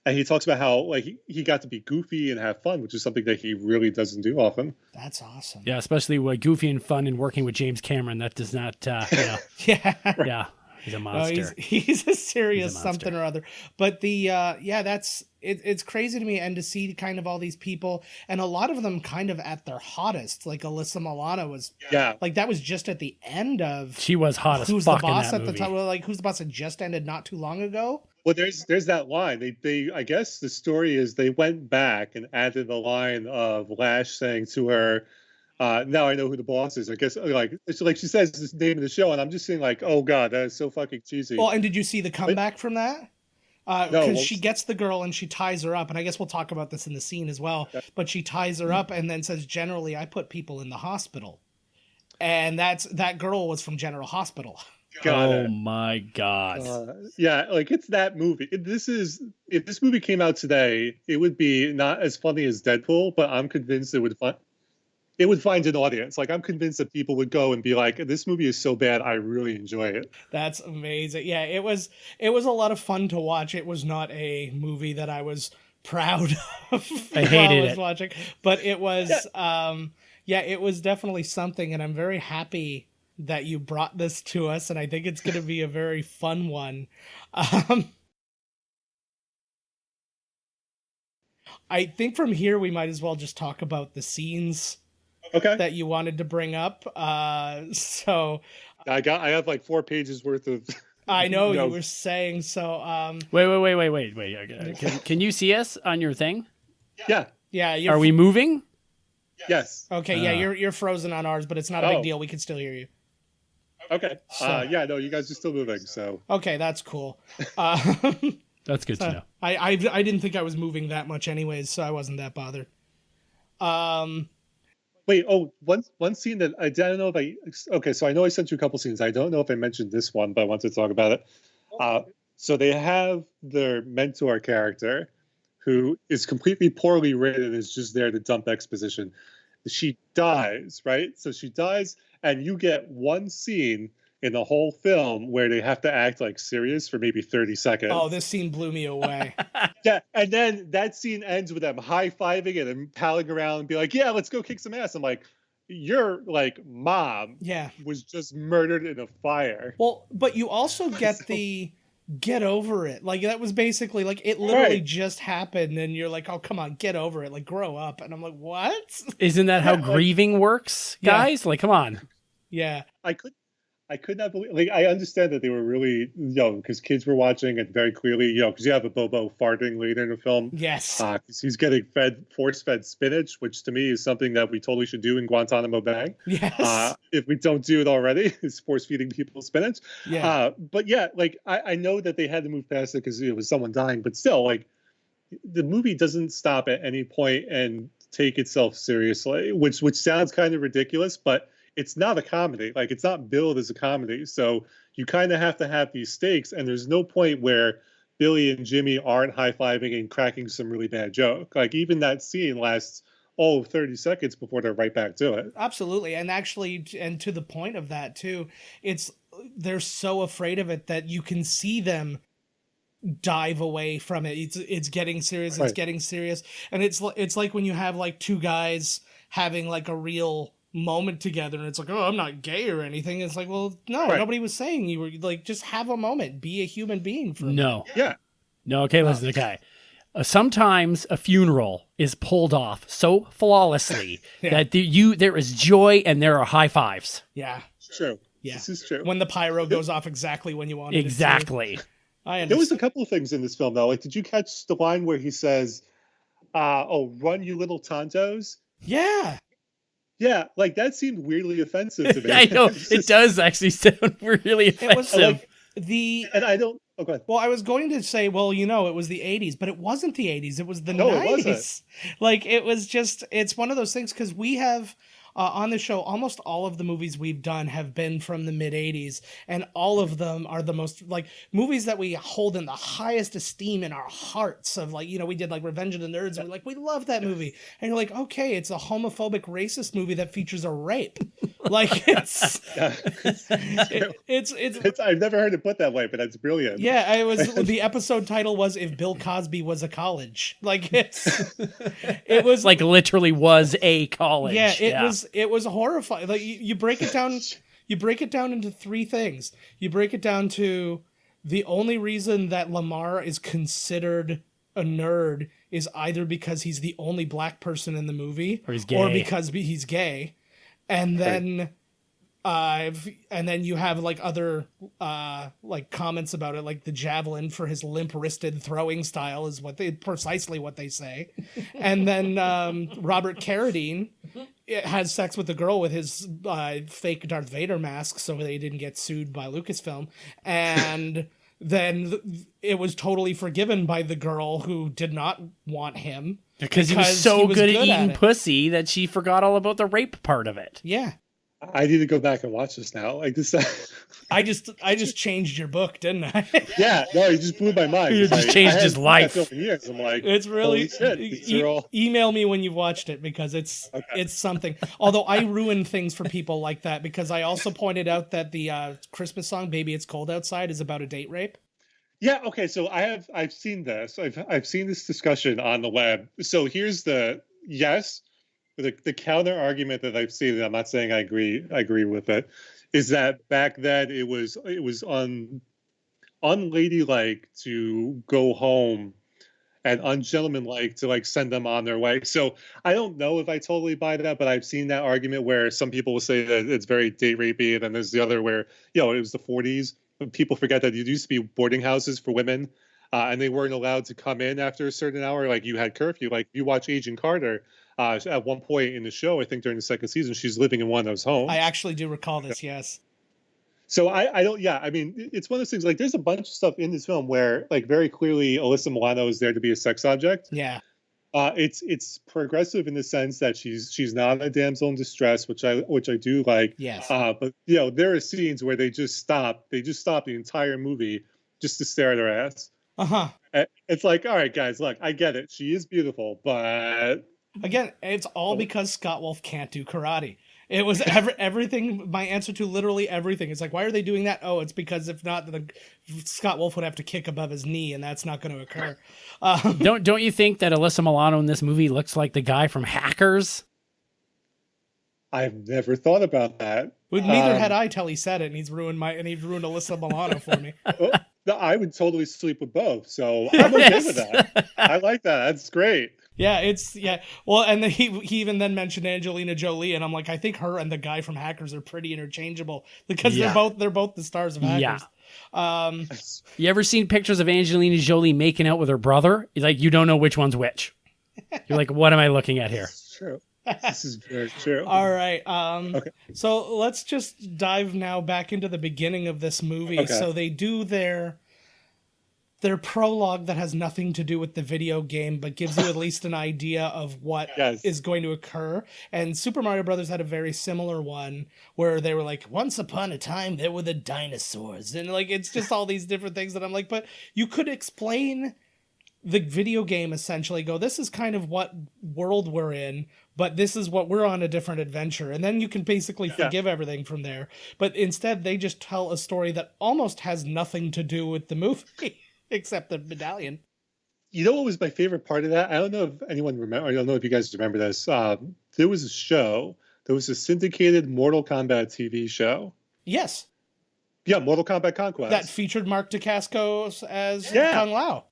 And he talks about how like he got to be goofy and have fun, which is something that he really doesn't do often. That's awesome. Yeah, especially with goofy and fun and working with James Cameron. That does not, Yeah. yeah, he's a monster. No, he's a serious He's a monster. something or other. But that's it's crazy to me, and to see kind of all these people, and a lot of them kind of at their hottest. Like Alyssa Milano was, like that was just at the end of. She was hot as Who's fuck the Boss in that at the movie. time? Well, like Who's the Boss had just ended not too long ago. Well, there's that line. They I guess the story is they went back and added the line of Lash saying to her, now I know who the boss is. I guess like she says the name of the show, and I'm just saying like, oh god, that is so fucking cheesy. Well, and did you see the comeback from that? No, Because she gets the girl and she ties her up, and I guess we'll talk about this in the scene as well. Okay. But she ties her up and then says, "Generally, I put people in the hospital," and that girl was from General Hospital. Oh my god! Yeah, like it's that movie. If this movie came out today, it would be not as funny as Deadpool, but I'm convinced it would find an audience. Like I'm convinced that people would go and be like, "This movie is so bad, I really enjoy it." That's amazing. Yeah, it was a lot of fun to watch. It was not a movie that I was proud of. I hated it. Watching, but it was it was definitely something, and I'm very happy that you brought this to us, and I think it's going to be a very fun one. I think from here we might as well just talk about the scenes that you wanted to bring up. So I have like 4 pages worth of. I know you were saying so. Wait. Can you see us on your thing? Yeah. Are we moving? Yes. Okay. Yeah, you're frozen on ours, but it's not a big deal. We can still hear you. Okay. No, you guys are still moving. So. Okay, that's cool. That's good to know. I didn't think I was moving that much, anyways, so I wasn't that bothered. Wait. Oh, one scene that I don't know if I. Okay, so I know I sent you a couple scenes. I don't know if I mentioned this one, but I wanted to talk about it. So they have their mentor character, who is completely poorly written and is just there to dump exposition. She dies, right? So she dies, and you get one scene in the whole film where they have to act like serious for maybe 30 seconds. Oh, this scene blew me away. Yeah, and then that scene ends with them high-fiving and then palling around and be like, yeah, let's go kick some ass. I'm like, your like mom was just murdered in a fire. Well, but you also get the get over it. Like that was basically like it literally just happened, and you're like, oh come on, get over it, like grow up. And I'm like, what? Isn't that how grieving works, guys? Like, come on. Yeah. I could not believe. Like, I understand that they were really young because kids were watching it very clearly. Because you have a Bobo farting later in the film. Yes. Because he's getting force-fed spinach, which to me is something that we totally should do in Guantanamo Bay. Yes. If we don't do it already, is force-feeding people spinach. Yeah. But yeah, like I know that they had to move past it because it was someone dying, but still, like the movie doesn't stop at any point and take itself seriously, which sounds kind of ridiculous, but it's not a comedy. Like it's not billed as a comedy. So you kind of have to have these stakes, and there's no point where Billy and Jimmy aren't high-fiving and cracking some really bad joke. Like even that scene lasts all of 30 seconds before they're right back to it. Absolutely. And actually, and to the point of that too, they're so afraid of it that you can see them dive away from it. It's getting serious. It's getting serious. And it's like when you have like two guys having like a real moment together, and it's like, oh, I'm not gay or anything. It's like, well, no, nobody was saying you were. Like, just have a moment, be a human being for a minute. Yeah. No, okay, listen, okay. Sometimes a funeral is pulled off so flawlessly that there is joy and there are high fives. Yeah. True. Yeah. This is true. When the pyro goes off exactly when you want it to. Exactly. I understand. There was a couple of things in this film, though. Like, did you catch the line where he says, run, you little tontos? Yeah. Yeah, like, that seemed weirdly offensive to me. I know. It does actually sound really offensive. It was like And I don't... Oh, go ahead. Well, I was going to say, well, you know, it was the 80s, but it wasn't the 80s. It was the 90s. No, it wasn't. Like, it was just, it's one of those things, because we have... on the show, almost all of the movies we've done have been from the mid 80s, and all of them are the most like movies that we hold in the highest esteem in our hearts. Of like, you know, we did like Revenge of the Nerds, and we're like, we love that movie, and you're like, okay, it's a homophobic, racist movie that features a rape. Like it's I've never heard it put that way, but that's brilliant. Yeah, it was the episode title was "If Bill Cosby Was a College." Like it was like literally was a college. Yeah, it was horrifying. Like you break it down, into three things. You break it down to the only reason that Lamar is considered a nerd is either because he's the only black person in the movie, or he's gay, or because he's gay, and then. And then you have like other like comments about it, like the javelin for his limp-wristed throwing style is precisely what they say. And then Robert Carradine has sex with the girl with his fake Darth Vader mask, so they didn't get sued by Lucasfilm. And then it was totally forgiven by the girl who did not want him because he was so good at eating pussy that she forgot all about the rape part of it. Yeah. I need to go back and watch this now. Like this, I just changed your book, didn't I? Yeah, no, you just blew my mind. You just changed his life. Years. I'm like, it's really. Holy shit, email me when you've watched it because it's something. Although I ruin things for people like that because I also pointed out that the Christmas song "Baby It's Cold Outside" is about a date rape. Yeah. Okay. So I've seen this. I've seen this discussion on the web. So here's the yes. The counter argument that I've seen, and I'm not saying I agree with it, is that back then it was unladylike to go home and ungentlemanlike to like send them on their way. So I don't know if I totally buy that, but I've seen that argument where some people will say that it's very date rapey, and then there's the other where, you know, it was the 40s. People forget that it used to be boarding houses for women, and they weren't allowed to come in after a certain hour. Like you had curfew. Like you watch Agent Carter. At one point in the show, I think during the second season, she's living in one of those homes. I actually do recall this, yes. So I don't, yeah, I mean, it's one of those things, like, there's a bunch of stuff in this film where, like, very clearly Alyssa Milano is there to be a sex object. Yeah. It's progressive in the sense that she's not a damsel in distress, which I do like. Yes. But, you know, there are scenes where they just stop the entire movie just to stare at her ass. Uh-huh. It's like, all right, guys, look, I get it. She is beautiful, but... Again, it's all because Scott Wolf can't do karate. It was everything. My answer to literally everything. It's like, why are they doing that? Oh, it's because if not, Scott Wolf would have to kick above his knee, and that's not going to occur. Don't you think that Alyssa Milano in this movie looks like the guy from Hackers? I've never thought about that. Well, neither had I till he said it, and he's ruined Alyssa Milano for me. No, I would totally sleep with both, so I'm okay with that. I like that. That's great. Yeah, Well, and he even then mentioned Angelina Jolie, and I'm like, I think her and the guy from Hackers are pretty interchangeable because they're both the stars of Hackers. Yeah. You ever seen pictures of Angelina Jolie making out with her brother? Like, you don't know which one's which. You're like, what am I looking at here? It's true. This is very true. All right. Okay. So let's just dive now back into the beginning of this movie. Okay. So they do their prologue that has nothing to do with the video game, but gives you at least an idea of what is going to occur. And Super Mario Brothers had a very similar one where they were like, once upon a time, there were the dinosaurs. And like, it's just all these different things that I'm like, but you could explain the video game essentially, go, this is kind of what world we're in, but this is what we're on a different adventure. And then you can basically forgive everything from there. But instead, they just tell a story that almost has nothing to do with the movie, except the medallion. You know what was my favorite part of that? I don't know if anyone remember. I don't know if you guys remember this. There was a show. There was a syndicated Mortal Kombat TV show. Yes. Yeah, Mortal Kombat Conquest. That featured Mark Dacascos as Kung Lao.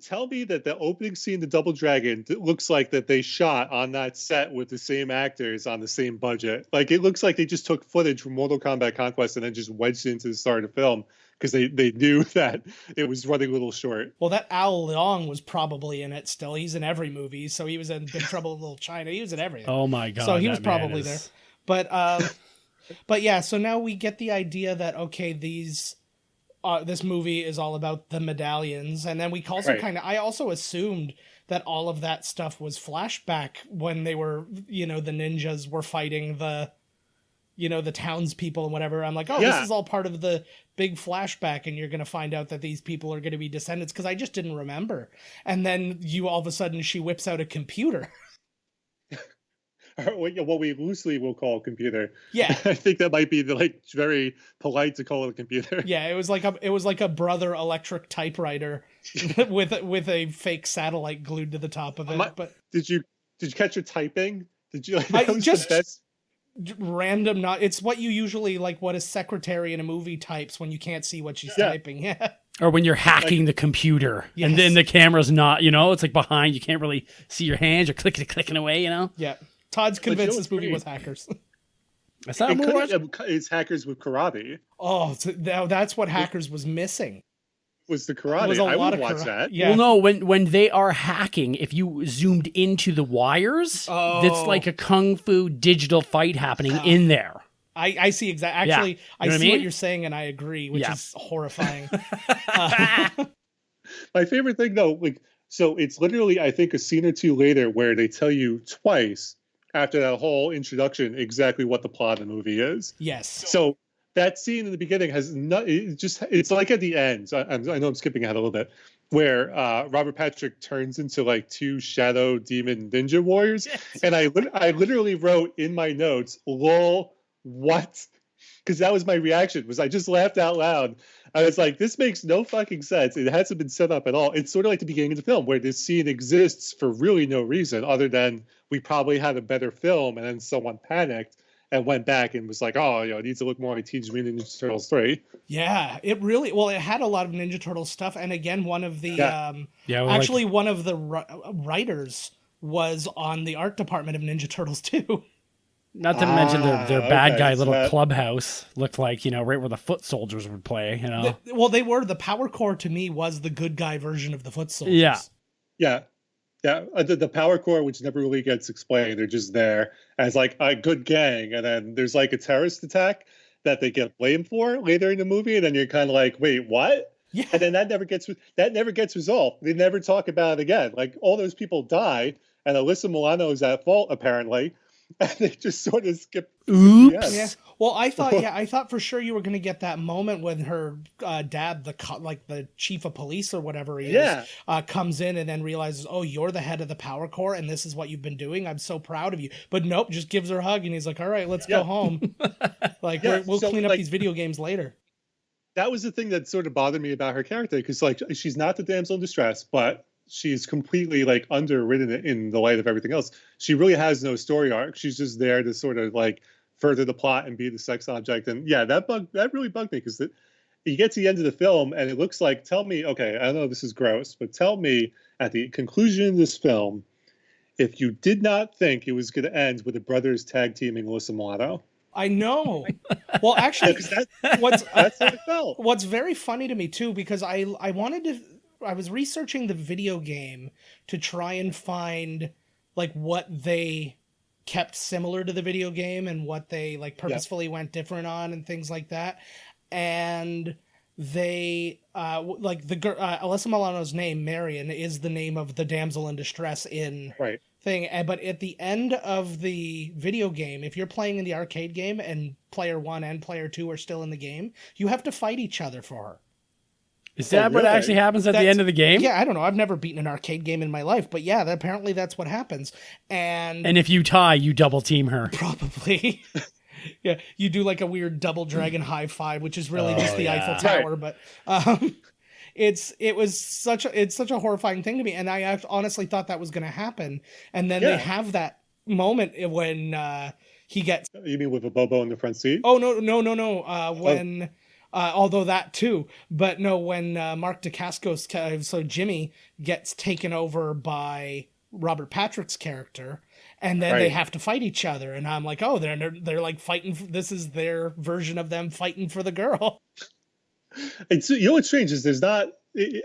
tell me that the opening scene, the Double Dragon, looks like that they shot on that set with the same actors on the same budget. Like it looks like they just took footage from Mortal Kombat Conquest and then just wedged it into the start of the film because they knew that it was running a little short. Well, that Ao Leong was probably in it still. He's in every movie, so he was in Big Trouble in Little China. He was in everything. Oh my god! So he was probably there. But yeah, so now we get the idea that okay, this movie is all about the medallions, and then we also I also assumed that all of that stuff was flashback when they were, the ninjas were fighting the townspeople and whatever. I'm like, this is all part of the big flashback, and you're going to find out that these people are going to be descendants, because I just didn't remember. And then all of a sudden she whips out a computer. What we loosely will call a computer. Yeah, I think that might be very polite to call it a computer. Yeah, it was like a Brother electric typewriter with a fake satellite glued to the top of it. But did you catch her typing? Did you? Random. Not. It's what you usually what a secretary in a movie types when you can't see what she's typing. Yeah. Or when you're hacking the computer, and then the camera's not. It's behind. You can't really see your hands. You're clicking away. Yeah. Todd's convinced this movie was hackers. It's hackers with karate. Oh, so that's what hackers was missing. Was the karate? I would watch that. Yeah. Well, no, when they are hacking, if you zoomed into the wires, it's like a kung fu digital fight happening in there. I see exactly. Actually, I see what you're saying, and I agree, which is horrifying. My favorite thing, though, so it's literally, I think, a scene or two later where they tell you twice after that whole introduction exactly what the plot of the movie is. Yes. So that scene in the beginning it's like at the end. I know I'm skipping ahead a little bit, where Robert Patrick turns into two shadow demon ninja warriors. Yes. And I literally wrote in my notes, lol, what? Because that was my reaction, was I just laughed out loud. I was like, this makes no fucking sense. It hasn't been set up at all. It's sort of like the beginning of the film where this scene exists for really no reason other than we probably had a better film and then someone panicked and went back and was like, it needs to look more like Teenage Mutant Ninja Turtles 3. Yeah, it really, it had a lot of Ninja Turtles stuff. And again, one of the, one of the writers was on the art department of Ninja Turtles too. Not to mention their bad guy little clubhouse looked like, right where the foot soldiers would play, they were. The Power Corps to me was the good guy version of the foot soldiers. Yeah. Yeah. Yeah. The Power Corps, which never really gets explained, they're just there as a good gang. And then there's a terrorist attack that they get blamed for later in the movie. And then you're kind of like, wait, what? Yeah. And then that never gets resolved. They never talk about it again. All those people die, and Alyssa Milano is at fault, apparently. And they just sort of skip. Oops. Yeah. Well, I thought for sure you were going to get that moment when her dad, the chief of police or whatever he is, comes in and then realizes, oh, you're the head of the Power Corps and this is what you've been doing. I'm so proud of you. But nope, just gives her a hug and he's like, all right, let's go home. We'll clean up these video games later. That was the thing that sort of bothered me about her character, because she's not the damsel in distress, but she's completely underwritten in the light of everything else. She really has no story arc. She's just there to sort of further the plot and be the sex object. And yeah, that really bugged me, because you get to the end of the film and it looks like, tell me, okay, I know this is gross, but tell me at the conclusion of this film, if you did not think it was going to end with the brothers tag teaming Alyssa Milano. I know. Well, actually, that's how it felt. What's very funny to me too, because I was researching the video game to try and find what they kept similar to the video game and what they purposefully went different on and things like that. And they Alyssa Milano's name, Marion, is the name of the damsel in distress in thing. But at the end of the video game, if you're playing in the arcade game and player 1 and player 2 are still in the game, you have to fight each other for her. Is that what actually happens at the end of the game? Yeah, I don't know. I've never beaten an arcade game in my life, but yeah, apparently that's what happens. And if you tie, you double team her. Probably. Yeah, you do a weird double dragon high five, which is really just the Eiffel Tower. But it's such a horrifying thing to me, and I honestly thought that was going to happen. And then they have that moment when he gets. You mean with a Bobo in the front seat? Oh no! When Although that too, but no, when Mark Dacascos, so Jimmy gets taken over by Robert Patrick's character, and then they have to fight each other, and I'm like, oh, they're like fighting. This is their version of them fighting for the girl. It's, you know what's strange is there's not,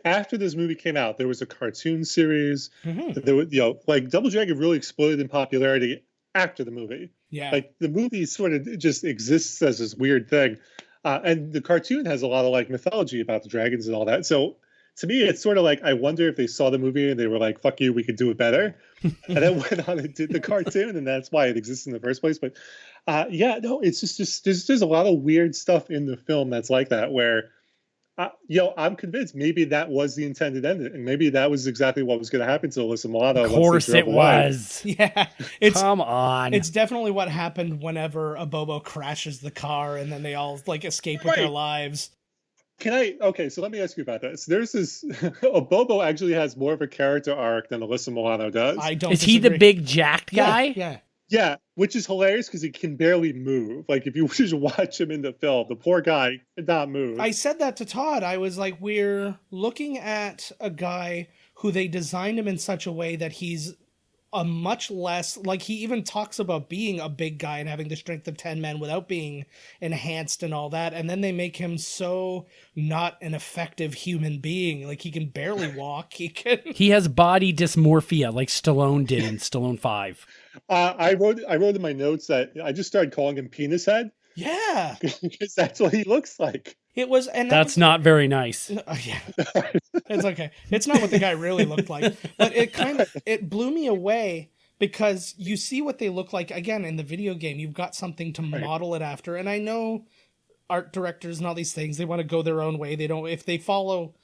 after this movie came out, there was a cartoon series. There was, like Double Dragon really exploded in popularity after the movie. Yeah, like the movie sort of just exists as this weird thing, and the cartoon has a lot of like mythology about the dragons and all that. So to me, it's sort of like I wonder if they saw the movie and they were like, "Fuck you, we could do it better," and then went on and did the cartoon, and that's why it exists in the first place. But yeah, no, it's just there's a lot of weird stuff in the film that's like that where. I'm convinced maybe that was the intended ending, and maybe that was exactly what was going to happen to Alyssa Milano. Of course it was. Yeah, come on. It's definitely what happened whenever Abobo crashes the car, and then they all like escape with their lives. Okay, so let me ask you about this. There's this Abobo actually has more of a character arc than Alyssa Milano does. I don't. Is he the big jacked guy? Yeah, which is hilarious because he can barely move. Like, if you just watch him in the film, the poor guy could not move. I said that to Todd. I was like, we're looking at a guy who they designed him in such a way that he's a much less, like, he even talks about being a big guy and having the strength of 10 men without being enhanced and all that. And then they make him so not an effective human being. Like, he can barely walk. He has body dysmorphia like Stallone did in Stallone 5. I wrote in my notes that I just started calling him Penis Head. Yeah, because that's what he looks like. It was, and that's not very nice. Yeah, it's okay. It's not what the guy really looked like, but it blew me away because you see what they look like again in the video game. You've got something to model it after, and I know art directors and all these things, they want to go their own way. They don't, if they follow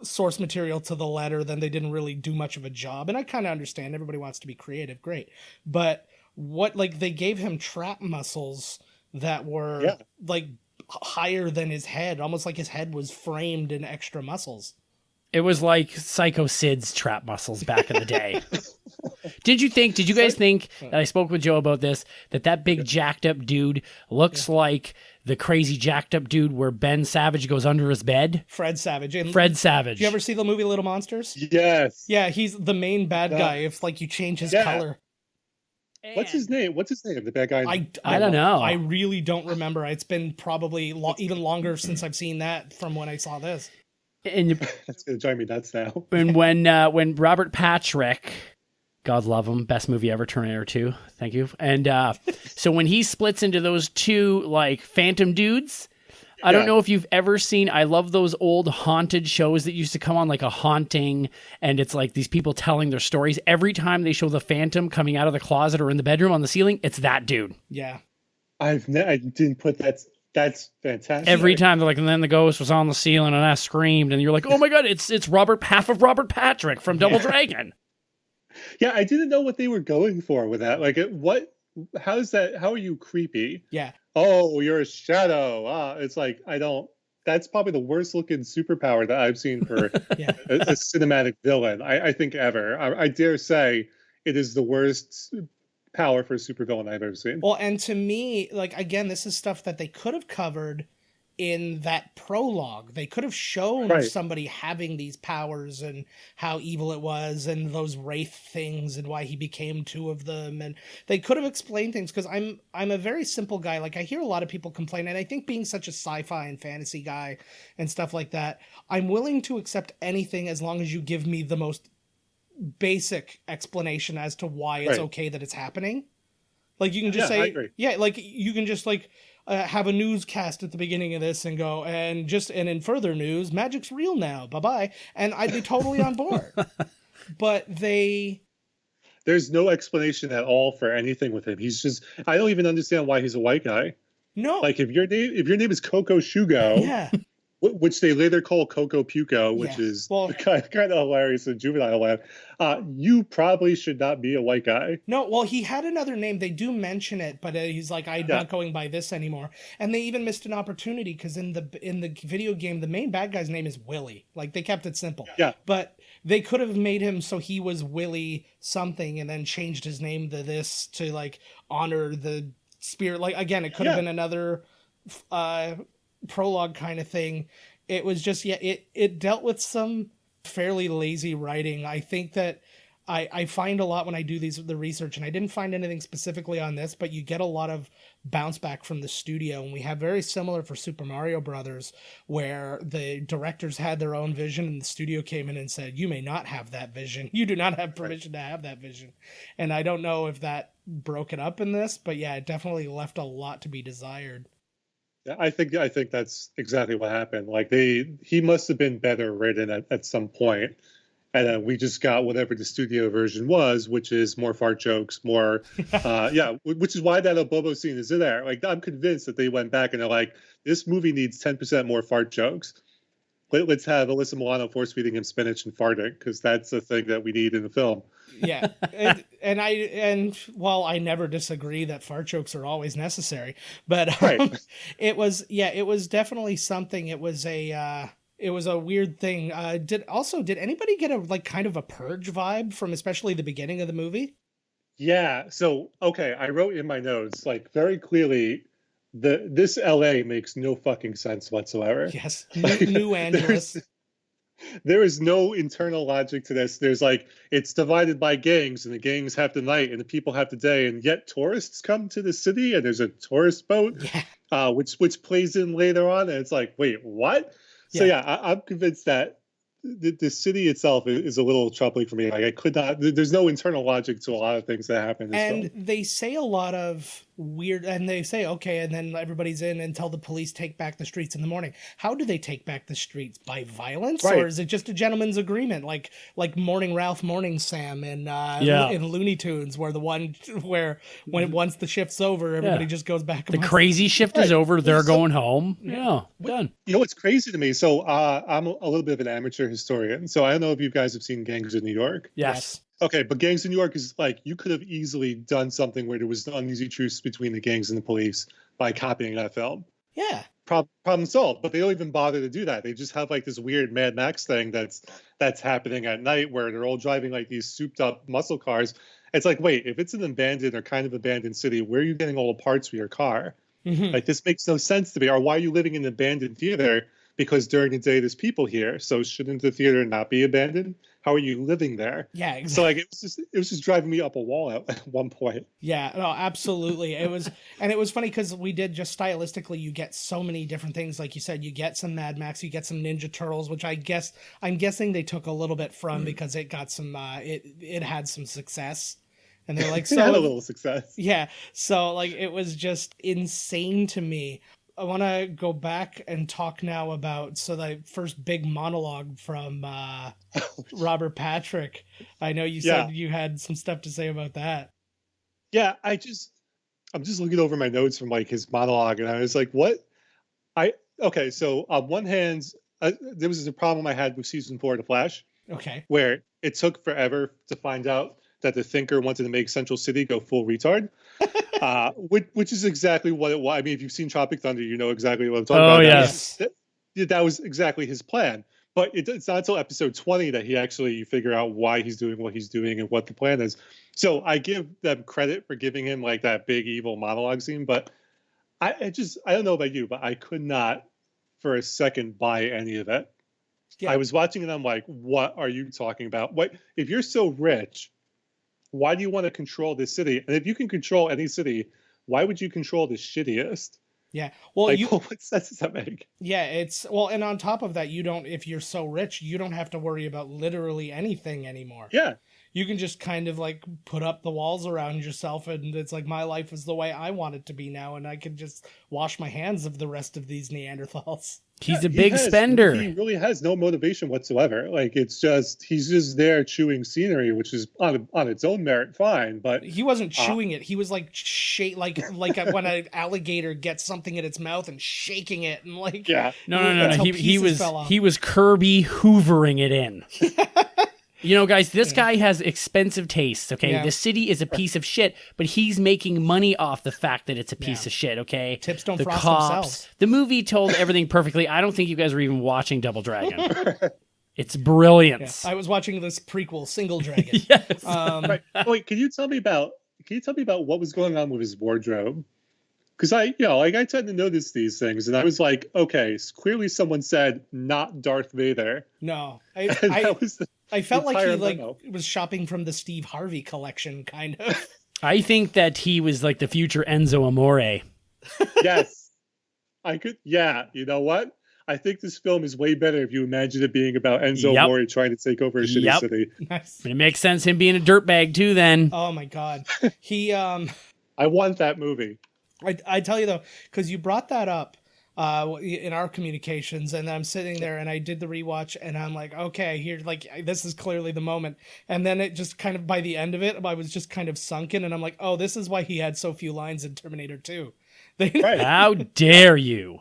source material to the letter, then they didn't really do much of a job. And I kind of understand, everybody wants to be creative, great, but what, like, they gave him trap muscles that were like higher than his head, almost like his head was framed in extra muscles. It was like Psycho Sid's trap muscles back in the day. Did you guys think, and I spoke with Joe about this, that big jacked up dude looks like the crazy jacked up dude where Ben Savage goes under his bed? Fred Savage. Fred Savage. Did you ever see the movie Little Monsters? Yes. Yeah, he's the main bad guy if like you change his color. What's his name? The bad guy? I don't know. I really don't remember. It's been probably even longer since I've seen that from when I saw this. And that's gonna drive me nuts now. And when Robert Patrick, God love him, best movie ever, Terminator 2, thank you. And so when he splits into those two like phantom dudes, I don't know if you've ever seen, I love those old haunted shows that used to come on, like A Haunting, and it's like these people telling their stories. Every time they show the phantom coming out of the closet or in the bedroom on the ceiling, it's that dude. Yeah. I didn't put that. That's fantastic. Every time they're like, and then the ghost was on the ceiling and I screamed, and you're like, oh my God, it's half of Robert Patrick from Double Dragon. Yeah, I didn't know what they were going for with that. Like, how are you creepy? Yeah. Oh, you're a shadow. It's like, that's probably the worst looking superpower that I've seen for a cinematic villain, I think, ever. I dare say it is the worst power for a supervillain I've ever seen. Well, and to me, like, again, this is stuff that they could have covered in that prologue. They could have shown somebody having these powers and how evil it was and those wraith things and why he became two of them, and they could have explained things, because I'm a very simple guy. Like, I hear a lot of people complain, and I think being such a sci-fi and fantasy guy and stuff like that, I'm willing to accept anything as long as you give me the most basic explanation as to why it's okay that it's happening. Like, you can just say, like, you can just like have a newscast at the beginning of this and go, and in further news, magic's real now, bye-bye, and I'd be totally on board. But there's no explanation at all for anything with him. He's just, I don't even understand why he's a white guy. No, like, if your name is Coco Shugo, which they later call Coco Puco, which is kind of hilarious and juvenile land, you probably should not be a white guy. No, well, he had another name. They do mention it, but he's like, I'm not going by this anymore. And they even missed an opportunity, because in the video game, the main bad guy's name is Willie. Like, they kept it simple. Yeah. But they could have made him so he was Willie something and then changed his name to this to, like, honor the spirit. Like, again, it could have been another prologue kind of thing. It was just, yeah, it dealt with some fairly lazy writing. I think that I find a lot when I do the research, and I didn't find anything specifically on this, but you get a lot of bounce back from the studio, and we have very similar for Super Mario Brothers, where the directors had their own vision and the studio came in and said, you may not have that vision. You do not have permission to have that vision. And I don't know if that broke it up in this, but yeah, it definitely left a lot to be desired. I think that's exactly what happened. Like he must have been better written at some point, and then we just got whatever the studio version was, which is more fart jokes, more, which is why that Obobo scene is in there. Like, I'm convinced that they went back and they're like, this movie needs 10% more fart jokes. Let's have Alyssa Milano force feeding him spinach and farting, because that's the thing that we need in the film. Yeah, and while I never disagree that fart jokes are always necessary, but it was definitely something. It was a weird thing. Did anybody get a kind of a Purge vibe from especially the beginning of the movie? Yeah. So okay, I wrote in my notes like very clearly. This LA makes no fucking sense whatsoever. Yes, New Angeles. There is no internal logic to this. There's like, it's divided by gangs, and the gangs have the night and the people have the day, and yet tourists come to the city, and there's a tourist boat, which plays in later on, and it's like, wait, what? So I'm convinced that the city itself is a little troubling for me. Like, I could not. There's no internal logic to a lot of things that happen in this film. They say a lot of weird, and they say, okay, and then everybody's in until the police take back the streets in the morning. How do they take back the streets? By violence, or is it just a gentleman's agreement, like Morning Ralph, Morning Sam, and in Looney Tunes, where once the shift's over, everybody just goes back. The crazy shift is over. They're going home. Yeah, done. You know what's crazy to me? So I'm a little bit of an amateur historian, so I don't know if you guys have seen Gangs of New York. Yes. Okay, but Gangs of New York is like, you could have easily done something where there was an uneasy truce between the gangs and the police by copying that film. Yeah. Problem solved. But they don't even bother to do that. They just have like this weird Mad Max thing that's happening at night where they're all driving like these souped up muscle cars. It's like, wait, if it's an abandoned or kind of abandoned city, where are you getting all the parts for your car? Mm-hmm. Like, this makes no sense to me. Or why are you living in an abandoned theater? Because during the day there's people here. So shouldn't the theater not be abandoned? How are you living there? Yeah, exactly. So like, it was just driving me up a wall at one point. Yeah, no, absolutely. It was funny because we did just stylistically, you get so many different things. Like you said, you get some Mad Max, you get some Ninja Turtles, which I'm guessing they took a little bit from because it got some, it had some success. And they're like, so it had a little success. Yeah. So like, it was just insane to me. I want to go back and talk now about the first big monologue from Robert Patrick. I know you said you had some stuff to say about that. Yeah, I'm just looking over my notes from like his monologue, and I was like, what? So on one hand, there was a problem I had with season 4 of The Flash. Okay. Where it took forever to find out that the Thinker wanted to make Central City go full retard. Which is exactly what it was. I mean, if you've seen Tropic Thunder, you know exactly what I'm talking about. Oh, yes. That was exactly his plan. But it's not until episode 20 that you figure out why he's doing what he's doing and what the plan is. So I give them credit for giving him like that big evil monologue scene. But I don't know about you, but I could not for a second buy any of it. Yeah. I was watching and I'm like, what are you talking about? What if you're so rich? Why do you want to control this city? And if you can control any city, why would you control the shittiest? Yeah. Well, what sense does that make? Yeah, and on top of that, if you're so rich, you don't have to worry about literally anything anymore. Yeah. You can just kind of like put up the walls around yourself, and it's like, my life is the way I want it to be now, and I can just wash my hands of the rest of these Neanderthals. He's a big spender. He really has no motivation whatsoever. Like, he's just there chewing scenery, which is on its own merit fine. But he wasn't chewing it. He was like like when an alligator gets something in its mouth and shaking it and like no. He was Kirby hoovering it in. You know, guys, this guy has expensive tastes, okay? Yeah. The city is a piece of shit, but he's making money off the fact that it's a piece of shit, okay? Tips don't frost themselves. The movie told everything perfectly. I don't think you guys were even watching Double Dragon. It's brilliance. Yeah. I was watching this prequel, Single Dragon. Yes. Right. Wait, can you tell me about what was going on with his wardrobe? because I tend to notice these things, and I was like, okay, clearly someone said not Darth Vader. No, And that was the I felt like entire he like memo. was shopping from the Steve Harvey collection, kind of. I think that he was like the future Enzo Amore. Yes, I could. Yeah, you know what? I think this film is way better if you imagine it being about Enzo Yep. Mori trying to take over a shitty Yep. city. Nice. It makes sense him being a dirtbag too. Then Oh my god, he I want that movie. I tell you though, because you brought that up in our communications, and I'm sitting there and I did the rewatch, and I'm like, okay, here, like this is clearly the moment, and then it just kind of by the end of it, I was just kind of sunken, and I'm like, oh, this is why he had so few lines in Terminator 2. Right. how dare you?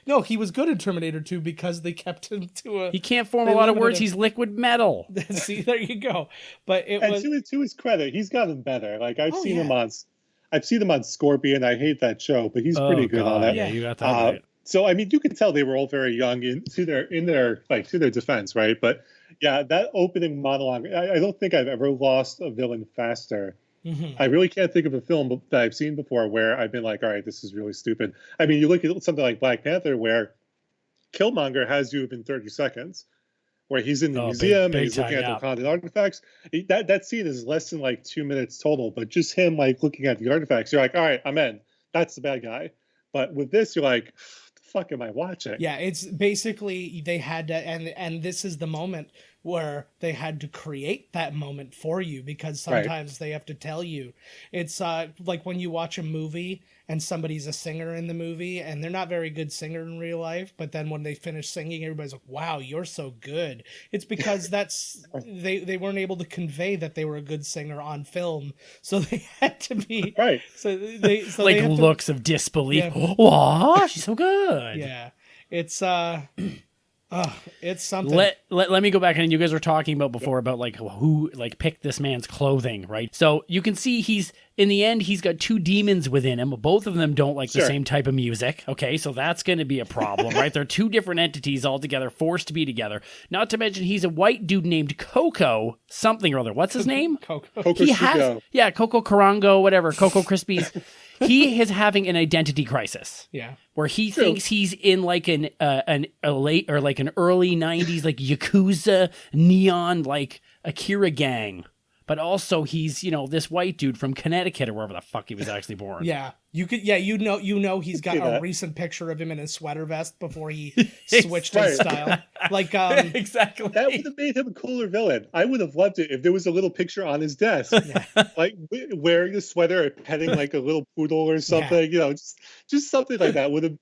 No, he was good in Terminator 2 because they kept him to a. He can't form They a lot of limited words. him. He's liquid metal. See, there you go. But it And was. to his credit, he's gotten better. Like I've Oh, seen yeah. him on Scorpion. I hate that show, but he's pretty good on that. Yeah, you got that Uh, right. So I mean, you can tell they were all very young to their defense, right? But yeah, that opening monologue, I don't think I've ever lost a villain faster. Mhm. I really can't think of a film that I've seen before where I've been like, all right, this is really stupid. I mean, you look at something like Black Panther where Killmonger has you in 30 seconds, where he's in the museum and big he's looking time, at yeah. the Wakanda artifacts. That scene is less than like 2 minutes total, but just him like looking at the artifacts, you're like, all right, I'm in. That's the bad guy. But with this, you're like, the fuck am I watching? Yeah, it's basically they had to, and this is the moment where they had to create that moment for you, because sometimes they have to tell you. It's like when you watch a movie and somebody's a singer in the movie and they're not very good singer in real life, but then when they finish singing, everybody's like, wow, you're so good. It's because they weren't able to convey that they were a good singer on film, so they had to be Right. so they Like have to- looks of disbelief. Yeah. Wow, she's so good. yeah, it's it's something. Let me go back, and you guys were talking about before about like who like picked this man's clothing, right? So you can see he's in the end he's got two demons within him. Both of them don't like the Sure. same type of music. Okay, so that's going to be a problem, right? They're two different entities altogether, forced to be together. Not to mention he's a white dude named Coco something or other. What's his name? Coco. Coco He Chico. has Coco Carango, whatever, Coco Krispies. He is having an identity crisis. Yeah. Where he True. thinks he's in like a late or like an early 90s like Yakuza neon like Akira gang. But also he's, this white dude from Connecticut or wherever the fuck he was actually born. Yeah. You could you know he's got see a that. recent picture of him in a sweater vest before he switched his Right. style. Like Exactly. That would have made him a cooler villain. I would have loved it if there was a little picture on his desk, like wearing a sweater or petting like a little poodle or something. Just something like that would have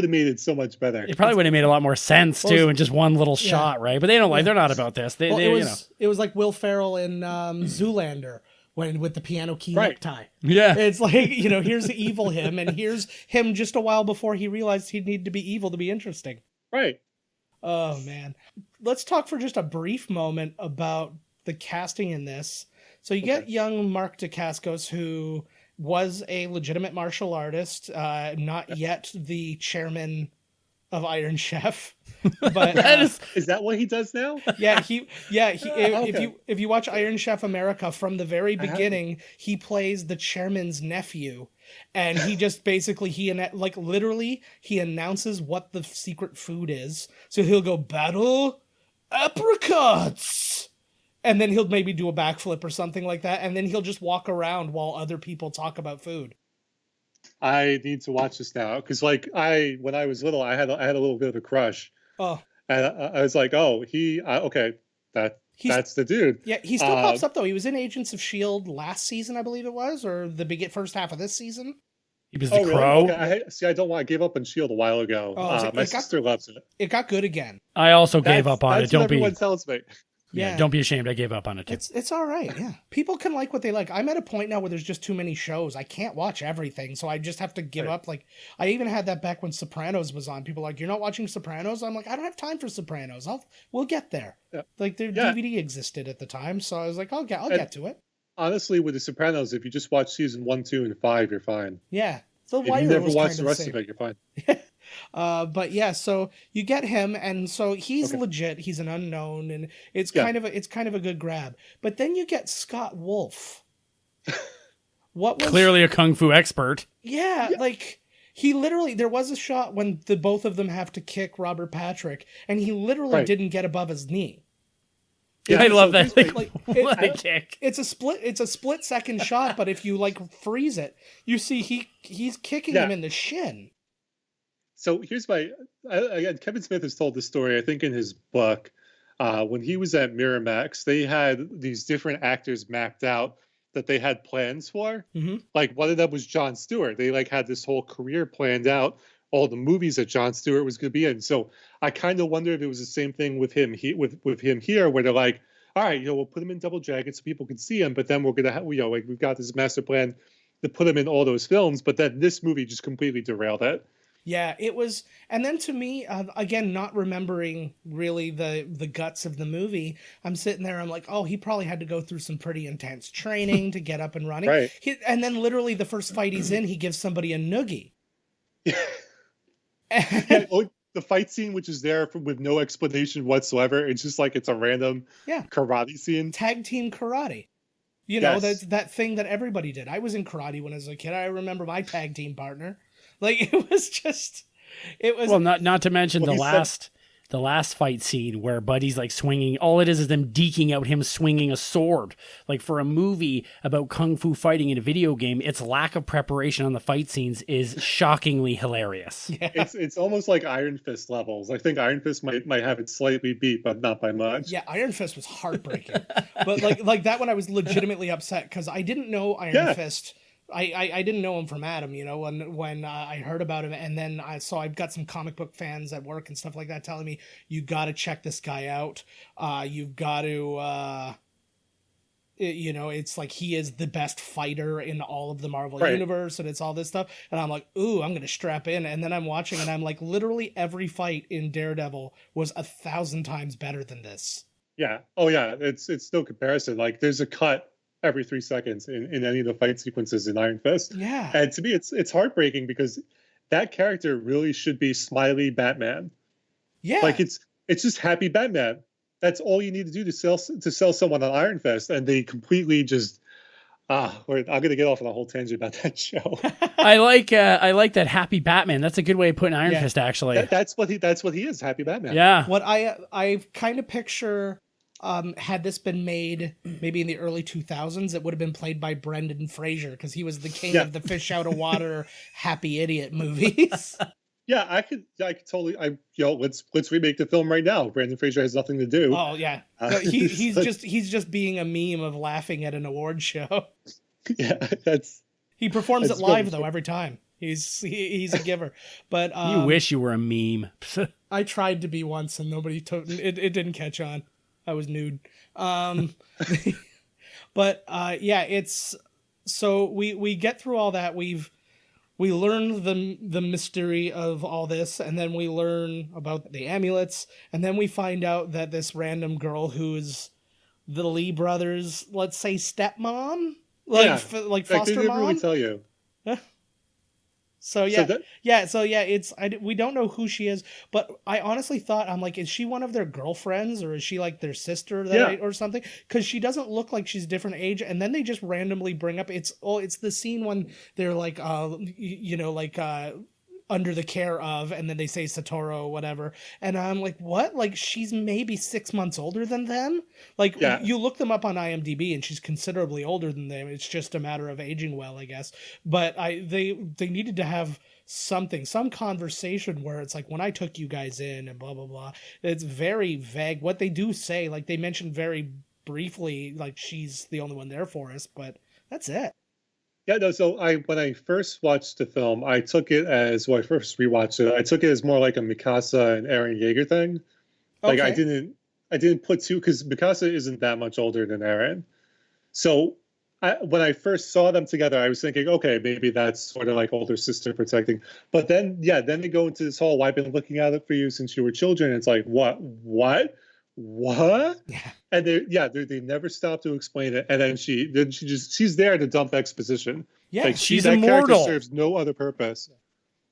made it so much better. It probably would have made a lot more sense too in just one little Yeah. shot, right? But they don't they're not about this. They, well, they it was like Will Ferrell in Zoolander with the piano key Right. necktie. Yeah. It's like, here's the evil him, and here's him just a while before he realized he'd need to be evil to be interesting. Right. Oh man. Let's talk for just a brief moment about the casting in this. So you get young Mark Dacascos, who was a legitimate martial artist, not yet the chairman of Iron Chef, but Is that what he does now? if you watch Iron Chef America from the very beginning, he plays the chairman's nephew, and he just basically he announces what the secret food is. So he'll go battle apricots, and then he'll maybe do a backflip or something like that, and then he'll just walk around while other people talk about food. I need to watch this now because, when I was little, I had a little bit of a crush, Oh, and I was like, oh, that's the dude. yeah, he still pops up though. He was in Agents of S.H.I.E.L.D. last season, I believe it was, or the first half of this season. He was the Really? Crow. Okay. I don't want to give up on Shield a while ago. Oh, so my it got- sister loves it. It got good again. I also gave up on it. That's what Don't be everyone tells me. Yeah. don't be ashamed. I gave up on it too. It's all right. Yeah. People can like what they like. I'm at a point now where there's just too many shows. I can't watch everything. So I just have to give up. Like, I even had that back when Sopranos was on. People are like, you're not watching Sopranos? I'm like, I don't have time for Sopranos. We'll get there. Yeah. Like, their Yeah. DVD existed at the time. So I was like, I'll get to it. Honestly, with The Sopranos, if you just watch season 1, 2, and 5, you're fine. Yeah. The If you Wire never was watch kind the of rest same. of it, you're fine. But yeah, so you get him, and so he's Okay. legit. He's an unknown, and it's Yeah. kind of a good grab. But then you get Scott Wolf, what was Clearly a kung fu expert. Yeah, like he literally there was a shot when the both of them have to kick Robert Patrick, and he literally Right. didn't get above his knee. Yeah, I so love that. here's Like, my- what a kick. It's a split second shot, but if you like freeze it, you see he's kicking Yeah. him in the shin. So here's again, Kevin Smith has told this story, I think, in his book. When he was at Miramax, they had these different actors mapped out that they had plans for. Mm-hmm. Like one of them was Jon Stewart. They like had this whole career planned out, all the movies that Jon Stewart was going to be in. So I kind of wonder if it was the same thing with him with him here, where they're like, all right, we'll put him in Double Dragon so people can see him, but then we're gonna have, like we've got this master plan to put him in all those films, but then this movie just completely derailed it. Yeah, it was, and then to me, again, not remembering really the guts of the movie, I'm sitting there, I'm like, oh, he probably had to go through some pretty intense training to get up and running. Right. And then literally the first fight he's in, he gives somebody a noogie. Yeah, the fight scene, which is there with no explanation whatsoever, it's just like it's a random karate scene. Tag team karate. You know, Yes. that's that thing that everybody did. I was in karate when I was a kid. I remember my tag team partner. Like it was Well, not to mention Well, the last fight scene where Buddy's like swinging. All it is them deking out him swinging a sword. Like for a movie about kung fu fighting in a video game, its lack of preparation on the fight scenes is shockingly hilarious. Yeah. It's almost like Iron Fist levels. I think Iron Fist might have it slightly beat, but not by much. Yeah, Iron Fist was heartbreaking. But like that one I was legitimately upset because I didn't know Iron Fist. I didn't know him from Adam, when I heard about him, and then I've got some comic book fans at work and stuff like that telling me you got to check this guy out. You've got to, it's like he is the best fighter in all of the Marvel universe, and it's all this stuff. And I'm like, ooh, I'm gonna strap in. And then I'm watching, and I'm like, literally every fight in Daredevil was 1,000 times better than this. Yeah. Oh yeah. It's no comparison. Like there's a cut every 3 seconds in any of the fight sequences in Iron Fist. Yeah. And to me, it's heartbreaking because that character really should be smiley Batman. Yeah. Like it's just happy Batman. That's all you need to do to sell someone on Iron Fist, and they completely just. I'm gonna get off on a whole tangent about that show. I like that happy Batman. That's a good way of putting Iron Fist. Actually, that's what he is. Happy Batman. Yeah. What I kind of picture. Had this been made maybe in the early 2000s, it would have been played by Brendan Fraser because he was the king of the fish out of water, happy idiot movies. Yeah, I could totally. Let's remake the film right now. Brendan Fraser has nothing to do. Oh yeah, he's just being a meme of laughing at an award show. Yeah, he performs it live though every time. He's a giver. But you wish you were a meme. I tried to be once, and nobody took it. It didn't catch on. I was nude. But it's so we get through all that. We learn the mystery of all this, and then we learn about the amulets, and then we find out that this random girl who's the Lee brothers, let's say stepmom, like foster they mom. Really tell you. So we don't know who she is, but I honestly thought, I'm like, is she one of their girlfriends, or is she like their sister or something? Because she doesn't look like she's different age, and then they just randomly bring up it's the scene when they're like under the care of, and then they say Satoru whatever, and I'm like, what? Like she's maybe 6 months older than them. Like you look them up on IMDb, and she's considerably older than them. It's just a matter of aging well, I guess. But they needed to have some conversation where it's like, when I took you guys in and blah blah blah. It's very vague. What they do say, like they mentioned very briefly, like she's the only one there for us, but that's it. Yeah, no. So when I first watched the film, I took it as I first rewatched it. I took it as more like a Mikasa and Eren Yeager thing. Like I didn't put two, because Mikasa isn't that much older than Eren. So when I first saw them together, I was thinking, okay, maybe that's sort of like older sister protecting. But then they go into this whole, I've been looking at it for you since you were children. It's like, what? Yeah. And they never stop to explain it. And then she's there to dump exposition. Yeah, like, she's that immortal. Character serves no other purpose.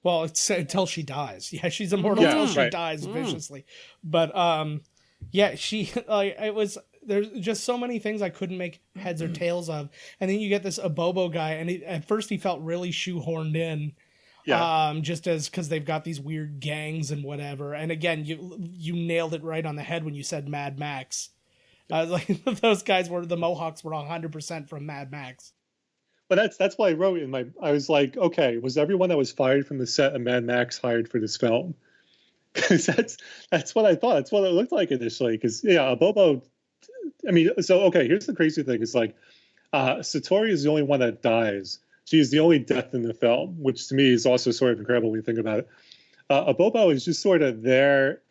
Well, it's until she dies. Yeah, she's immortal until she dies viciously. But she it was there's just so many things I couldn't make heads or tails of. And then you get this Abobo guy, and at first he felt really shoehorned in. Yeah. Just as because they've got these weird gangs and whatever. And again, you nailed it right on the head when you said Mad Max. Like those guys the Mohawks were 100% from Mad Max. But that's why I wrote I was like, okay, was everyone that was fired from the set of Mad Max hired for this film? Because that's what I thought. That's what it looked like initially. Because yeah, Bobo. I mean, so okay. Here's the crazy thing: is like, Satori is the only one that dies. She is the only death in the film, which to me is also sort of incredible when you think about it. Abobo is just sort of there.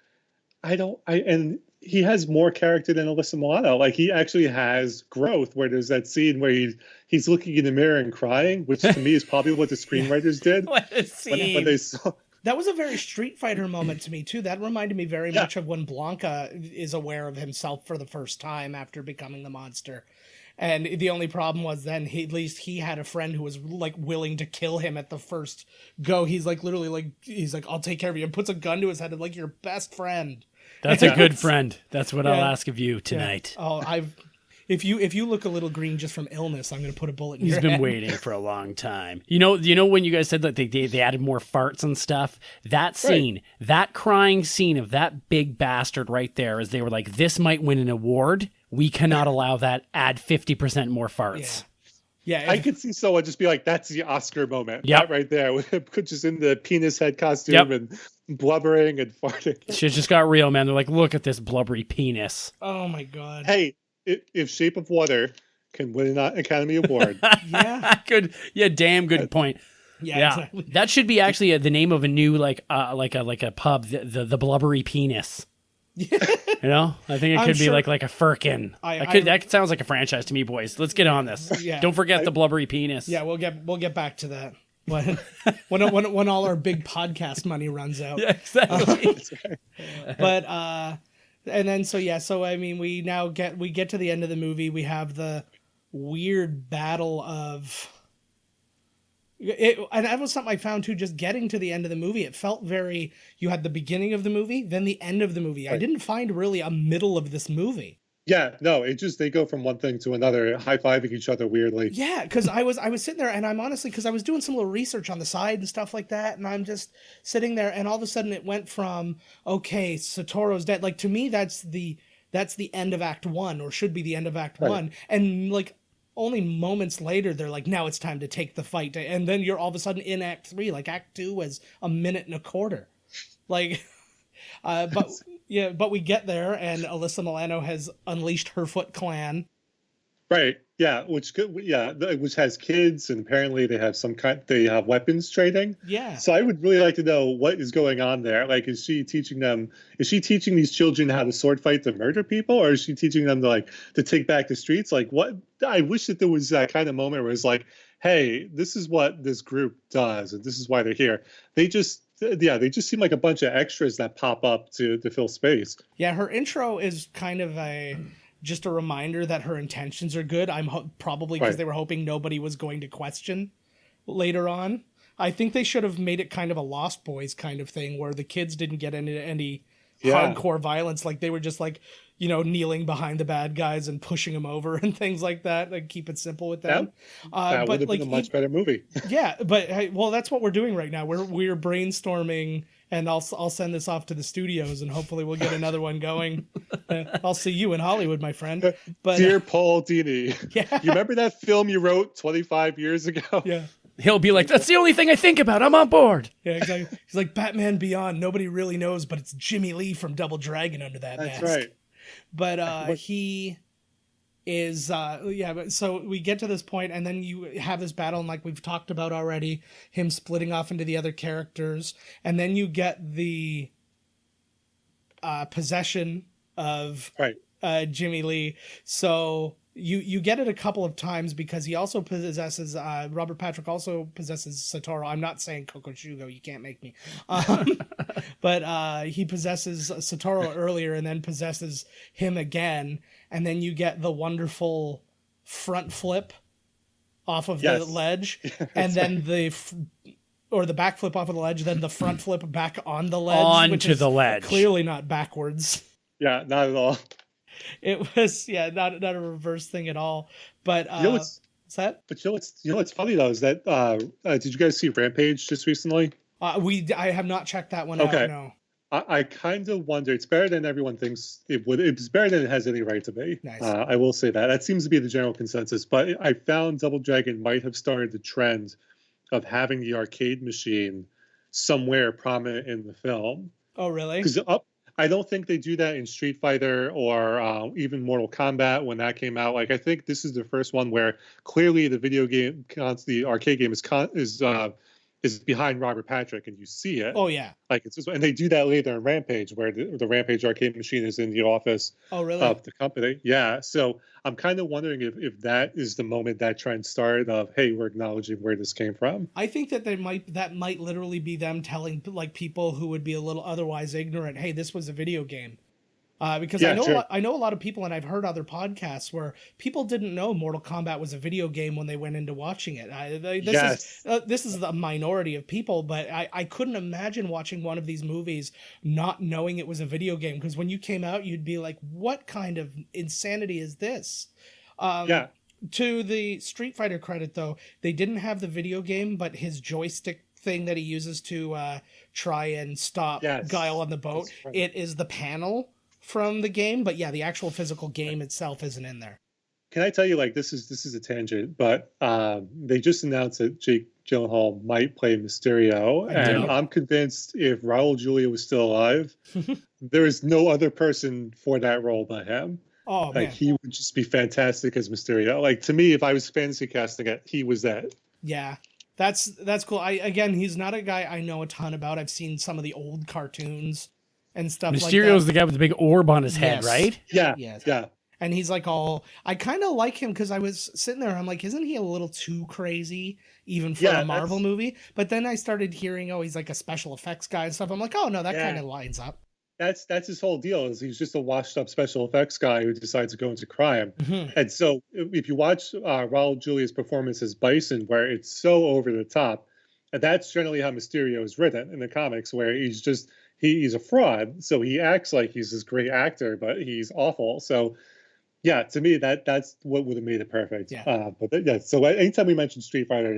And he has more character than Alyssa Milano. Like he actually has growth. Where there's that scene where he's looking in the mirror and crying, which to me is probably what the screenwriters did What a scene. when they saw. That was a very Street Fighter moment to me, too. That reminded me very much of when Blanca is aware of himself for the first time after becoming the monster. And the only problem was then at least he had a friend who was like willing to kill him at the first go. He's like literally like, he's like, I'll take care of you. And puts a gun to his head and like your best friend. That's a good friend. That's what I'll ask of you tonight. Yeah. Oh, if you look a little green just from illness, I'm going to put a bullet in your head. He's been waiting for a long time. You know when you guys said that they added more farts and stuff? That scene, that crying scene of that big bastard right there, as they were like, this might win an award. We cannot allow that. Add 50% more farts. Yeah. I could see someone just be like, that's the Oscar moment. Yep. That right there. Just in the penis head costume and blubbering and farting. Shit just got real, man. They're like, look at this blubbery penis. Oh, my God. Hey, if Shape of Water can win an Academy Award. Good. Yeah, damn good point. Yeah, exactly. That should be actually the name of a new like a pub, the blubbery penis. You know, I think it could be like a Firkin. That sounds like a franchise to me, boys. Let's get on this. Yeah. Don't forget the blubbery penis. Yeah, we'll get back to that when all our big podcast money runs out. Yeah, exactly. But and then so I mean we get to the end of the movie. We have the weird battle of it, and that was something I found too. Just getting to the end of the movie, it felt very. You had the beginning of the movie, then the end of the movie. Right. I didn't find really a middle of this movie. Yeah, no, they go from one thing to another, high-fiving each other weirdly. Yeah, because I was sitting there, and I'm honestly, because I was doing some little research on the side and stuff like that, and I'm just sitting there, and all of a sudden it went from, okay, Satoru's dead. Like, to me, that's the end of Act 1, or should be the end of Act 1. And, like, only moments later, they're like, now it's time to take the fight. And then you're all of a sudden in Act 3. Like, Act 2 was a minute and a quarter. Like, but we get there, and Alyssa Milano has unleashed her Foot Clan. Right. Yeah. Which has kids, and apparently they have weapons trading. Yeah. So I would really like to know what is going on there. Like, is she teaching these children how to sword fight to murder people, or is she teaching them to take back the streets? Like, what? I wish that there was that kind of moment where it's like, hey, this is what this group does, and this is why they're here. They just seem like a bunch of extras that pop up to fill space. Yeah, her intro is kind of just a reminder that her intentions are good. Probably because they were hoping nobody was going to question later on. I think they should have made it kind of a Lost Boys kind of thing where the kids didn't get into any hardcore violence. Like they were just like, kneeling behind the bad guys and pushing them over and things like that. Like keep it simple with them. That would have been a much better movie. Yeah, but that's what we're doing right now. We're brainstorming, and I'll send this off to the studios, and hopefully we'll get another one going. I'll see you in Hollywood, my friend. But dear Paul Dini, yeah. You remember that film you wrote 25 years ago? Yeah. He'll be like, that's the only thing I think about. I'm on board. Yeah, exactly. He's like, Batman Beyond. Nobody really knows, but it's Jimmy Lee from Double Dragon under that mask. That's right. But he is, but so we get to this point, and then you have this battle, and like we've talked about already, him splitting off into the other characters, and then you get the possession of Jimmy Lee. So you get it a couple of times because he also possesses Robert Patrick also possesses Satoru. I'm not saying Kokoshugo, you can't make me. But he possesses Satoru earlier and then possesses him again, and then you get the wonderful front flip off of the ledge, and then the back flip off of the ledge, then the front flip back on the ledge, onto the ledge. Clearly not backwards. Yeah, not at all. It was not a reverse thing at all. But You know what's what's that? but you know what's funny though is that did you guys see Rampage just recently? I have not checked that one out. Okay. No. I kind of wonder. It's better than everyone thinks it would. It's better than it has any right to be. Nice. I will say that. That seems to be the general consensus. But I found Double Dragon might have started the trend of having the arcade machine somewhere prominent in the film. Oh, really? Because I don't think they do that in Street Fighter or even Mortal Kombat when that came out. Like I think this is the first one where clearly the video game, the arcade game is behind Robert Patrick, and you see it. Oh yeah. Like it's just, and they do that later in Rampage, where the Rampage arcade machine is in the office Oh, really? of the company. Yeah. So I'm kind of wondering if that is the moment that trend started of, hey, we're acknowledging where this came from. I think that that might literally be them telling like people who would be a little otherwise ignorant, hey, this was a video game. Because Yeah, sure. I know a lot of people, and I've heard other podcasts where people didn't know Mortal Kombat was a video game when they went into watching it. This is the minority of people, but I couldn't imagine watching one of these movies not knowing it was a video game. Because when you came out, you'd be like, "What kind of insanity is this?" Yeah. To the Street Fighter credit, though, they didn't have the video game, but his joystick thing that he uses to try and stop Guile on the boat, right. It is the panel from the game, but yeah, the actual physical game itself isn't in there. Can I tell you, like, this is a tangent, but they just announced that Jake Gyllenhaal might play Mysterio, and I'm convinced if Raul Julia was still alive, there is no other person for that role but him. Oh, like man. He would just be fantastic as Mysterio. Like, to me, if I was fantasy casting it, he was that. Yeah, that's cool. He's not a guy I know a ton about. I've seen some of the old cartoons and stuff like that. Mysterio's the guy with the big orb on his head, right? Yeah. Yes. Yeah. And he's like I kind of like him because I was sitting there, I'm like, isn't he a little too crazy even for a Marvel movie? But then I started hearing, he's like a special effects guy and stuff. I'm like, oh no, that kind of lines up. That's his whole deal, is he's just a washed up special effects guy who decides to go into crime. Mm-hmm. And so if you watch Raul Julia's performance as Bison, where it's so over the top, and that's generally how Mysterio is written in the comics, where he's a fraud. So he acts like he's this great actor, but he's awful. So yeah, to me, that's what would have made it perfect. Yeah. So anytime we mention Street Fighter,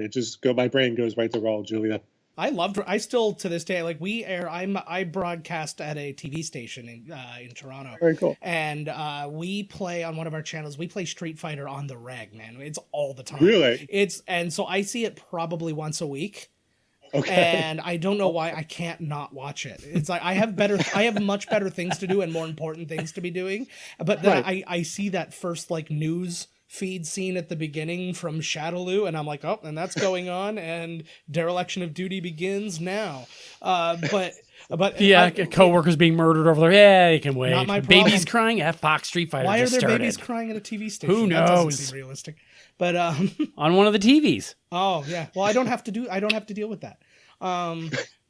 my brain goes right to Raul Julia. I still to this day, like I broadcast at a TV station in Toronto. Very cool. And we play on one of our channels. We play Street Fighter on the reg, man. It's all the time. Really? And so I see it probably once a week. Okay. And I don't know why I can't not watch it. It's like I have much better things to do and more important things to be doing. But then I see that first like news feed scene at the beginning from Shadowloo, and I'm like, oh, and that's going on, and dereliction of duty begins now. But co-workers being murdered over there. Yeah, you can wait. Not my problem. Babies crying. Fox Street Fighter. Why are there started. babies crying at a TV station? Who That doesn't knows? seem realistic. But on one of the TVs. Oh yeah. Well, I don't have to deal with that.